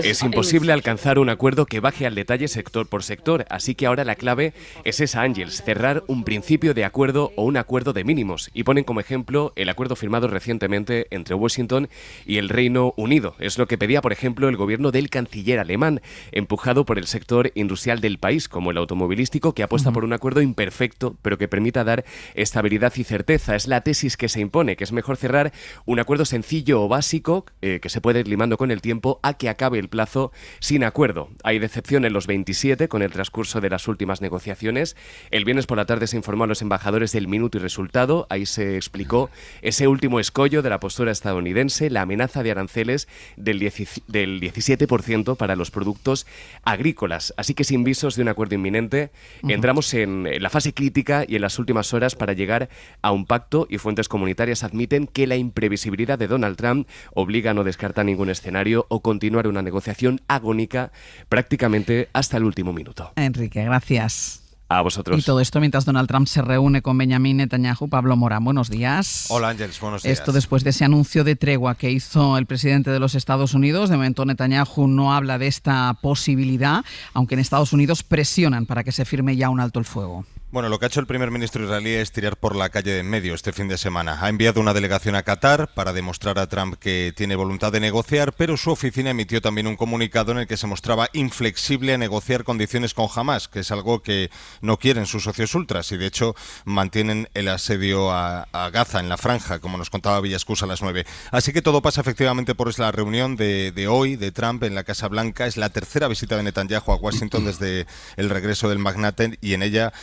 Es imposible alcanzar un acuerdo que baje al detalle sector por sector, así que ahora la clave es esa, Ángels, cerrar un principio de acuerdo o un acuerdo de mínimos. Y ponen como ejemplo el acuerdo firmado recientemente entre Washington y el Reino Unido. Es lo que pedía, por ejemplo, el gobierno del canciller alemán, empujado por el sector industrial del país, como el automovilístico, que apuesta por un acuerdo imperfecto, pero que permita dar estabilidad y certeza. Es la tesis que se impone, que es mejor cerrar un acuerdo sencillo o básico que se puede ir limando con el tiempo a que acabe el plazo sin acuerdo. Hay decepción en los 27 con el transcurso de las últimas negociaciones. El viernes por la tarde se informó a los embajadores del minuto y resultado. Ahí se explicó ese último escollo de la postura estadounidense, la amenaza de aranceles del 17% para los productos agrícolas. Así que sin visos de un acuerdo inminente, entramos en la fase crítica y en las últimas horas para llegar a un pacto, y fuentes comunitarias admiten que la imprevisibilidad de Donald Trump obliga a no descartar ningún escenario o continuar una negociación agónica prácticamente hasta el último minuto. Enrique, gracias. A vosotros. Y todo esto mientras Donald Trump se reúne con Benjamin Netanyahu. Pablo Morán, buenos días. Hola, Ángels, buenos días. Esto después de ese anuncio de tregua que hizo el presidente de los Estados Unidos. De momento Netanyahu no habla de esta posibilidad, aunque en Estados Unidos presionan para que se firme ya un alto el fuego. Bueno, lo que ha hecho el primer ministro israelí es tirar por la calle de en medio este fin de semana. Ha enviado una delegación a Qatar para demostrar a Trump que tiene voluntad de negociar, pero su oficina emitió también un comunicado en el que se mostraba inflexible a negociar condiciones con Hamás, que es algo que no quieren sus socios ultras y de hecho mantienen el asedio a Gaza en la franja, como nos contaba Villascusa a las 9. Así que todo pasa efectivamente por la reunión de hoy de Trump en la Casa Blanca. Es la tercera visita de Netanyahu a Washington desde el regreso del magnate y en ella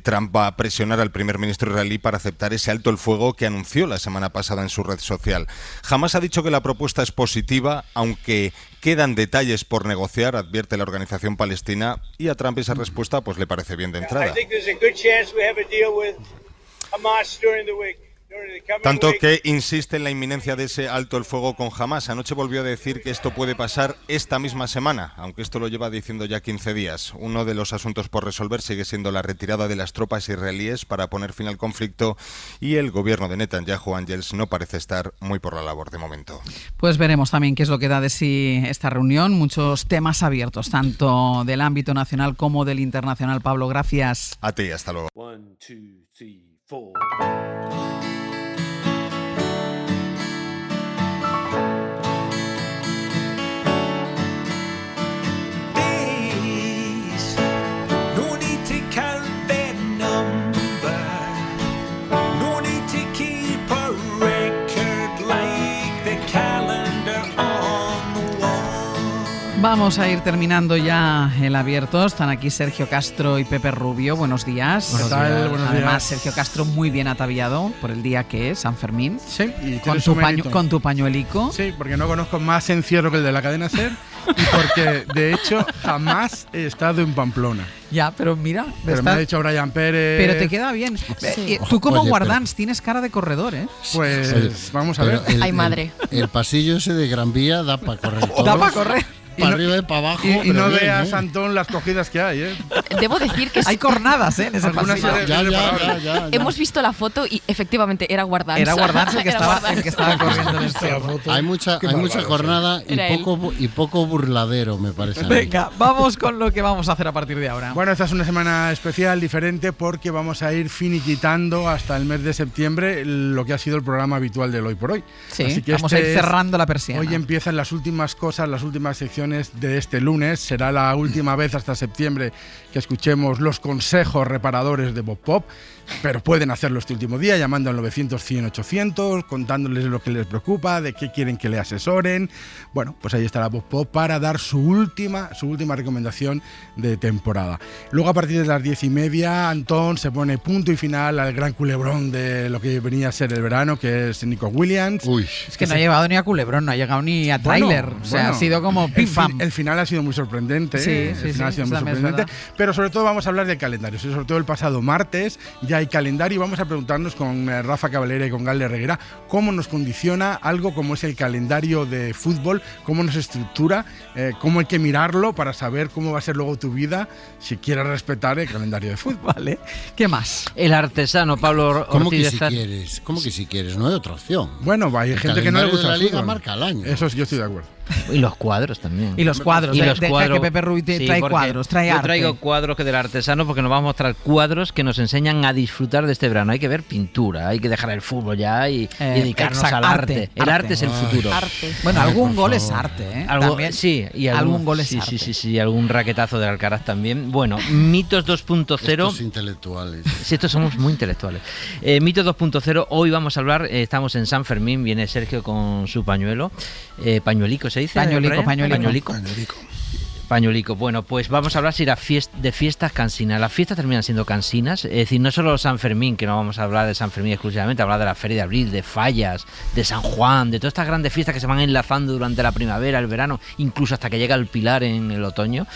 Trump va a presionar al primer ministro israelí para aceptar ese alto el fuego que anunció la semana pasada en su red social. Hamás ha dicho que la propuesta es positiva, aunque quedan detalles por negociar, advierte la organización palestina, y a Trump esa respuesta pues le parece bien de entrada. Tanto que insiste en la inminencia de ese alto el fuego con Hamás. Anoche volvió a decir que esto puede pasar esta misma semana, aunque esto lo lleva diciendo ya 15 días. Uno de los asuntos por resolver sigue siendo la retirada de las tropas israelíes para poner fin al conflicto y el gobierno de Netanyahu, Ángels, no parece estar muy por la labor de momento. Pues veremos también qué es lo que da de sí esta reunión. Muchos temas abiertos, tanto del ámbito nacional como del internacional. Pablo, gracias. A ti, hasta luego. 1, 2, 3, 4. Vamos a ir terminando ya el abierto. Están aquí Sergio Castro y Pepe Rubio. Buenos días. ¿Qué tal? Buenos Además, días. Sergio Castro muy bien ataviado por el día que es, San Fermín. Sí, y con tu pañuelico. Sí, porque no conozco más encierro que el de la cadena SER y porque, de hecho, jamás he estado en Pamplona. Ya, pero mira... Pero me ha dicho Brian Pérez... Pero te queda bien. Sí. Tú como Oye, guardans tienes cara de corredor, ¿eh? Pues vamos a ver. Ay, madre. El pasillo ese de Gran Vía da para correr. Da para correr. Para arriba y para abajo. Y no bien, veas, Antón, las cogidas que hay, ¿eh? Debo decir que hay cornadas, ¿eh? En ese Algunas pasillo. ya. Hemos visto la foto y efectivamente era Guardans. Era Guardans el que estaba corriendo en Esta este foto. Hay mucha jornada y poco burladero, me parece. a mí. Venga, vamos con lo que vamos a hacer a partir de ahora. Bueno, esta es una semana especial, diferente, porque vamos a ir finiquitando hasta el mes de septiembre lo que ha sido el programa habitual del Hoy por Hoy. Sí, Así que vamos a ir cerrando la persiana. Hoy empiezan las últimas cosas, las últimas secciones de este lunes. Será la última vez hasta septiembre que escuchemos los consejos reparadores de Bob Pop, pero pueden hacerlo este último día llamando al 900-100-800, contándoles lo que les preocupa, de qué quieren que le asesoren. Bueno, pues ahí estará Bob Pop para dar su última recomendación de temporada. Luego, a partir de las 10:30, Antón se pone punto y final al gran culebrón de lo que venía a ser el verano, que es Nico Williams. Uy, es que no ha llegado ni a culebrón, no ha llegado ni a tráiler. O sea, ha sido como pim pam. El final ha sido muy sorprendente. Sí, el final ha sido muy sorprendente. Pero sobre todo vamos a hablar del calendario. Sobre todo el pasado martes ya hay calendario y vamos a preguntarnos con Rafa Caballera y con Galder Reguera cómo nos condiciona algo como es el calendario de fútbol, cómo nos estructura, cómo hay que mirarlo para saber cómo va a ser luego tu vida si quieres respetar el calendario de fútbol. Vale. ¿Qué más? El artesano Pablo Ortiz. ¿Cómo que si quieres? No hay otra opción. Bueno, hay gente que no le gusta la el liga fútbol. marca el año. Eso yo estoy de acuerdo. Y los cuadros también. Y los cuadros. Deja que Pepe Ruiz trae cuadros, trae arte. Yo traigo cuadros que del artesano porque nos vamos a mostrar cuadros que nos enseñan a disfrutar de este verano. Hay que ver pintura, hay que dejar el fútbol ya y dedicarnos al arte. El arte es el futuro. Bueno, algún gol es arte, ¿eh? Sí, y algún gol es arte. Sí, algún raquetazo del Alcaraz también. Bueno, Mitos 2.0. Estos intelectuales. Sí, estos somos muy intelectuales. Mitos 2.0, hoy vamos a hablar, estamos en San Fermín, viene Sergio con su pañuelo. Pañuelico, ¿se dice? Pañuelico. Bueno, pues vamos a hablar de fiestas cansinas. Las fiestas terminan siendo cansinas, es decir, no solo San Fermín, que no vamos a hablar de San Fermín exclusivamente, hablar de la Feria de Abril, de Fallas, de San Juan, de todas estas grandes fiestas que se van enlazando durante la primavera, el verano, incluso hasta que llega el Pilar en el otoño.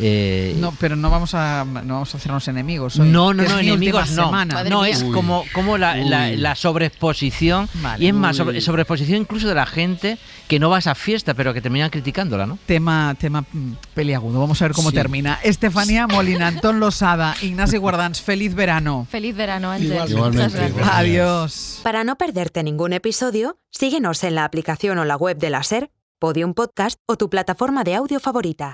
No, pero no vamos a hacernos enemigos hoy. No, enemigos no. No, es como la sobreexposición. Vale. Y es más, sobreexposición incluso de la gente que no va a esa fiesta, pero que terminan criticándola, ¿no? Tema peliagudo. Vamos a ver cómo termina. Estefanía Molina, Antón Losada, Ignacio Guardans, feliz verano. Feliz verano, Ángel. Igualmente. Adiós. Para no perderte ningún episodio, síguenos en la aplicación o la web de la SER, Podium Podcast o tu plataforma de audio favorita.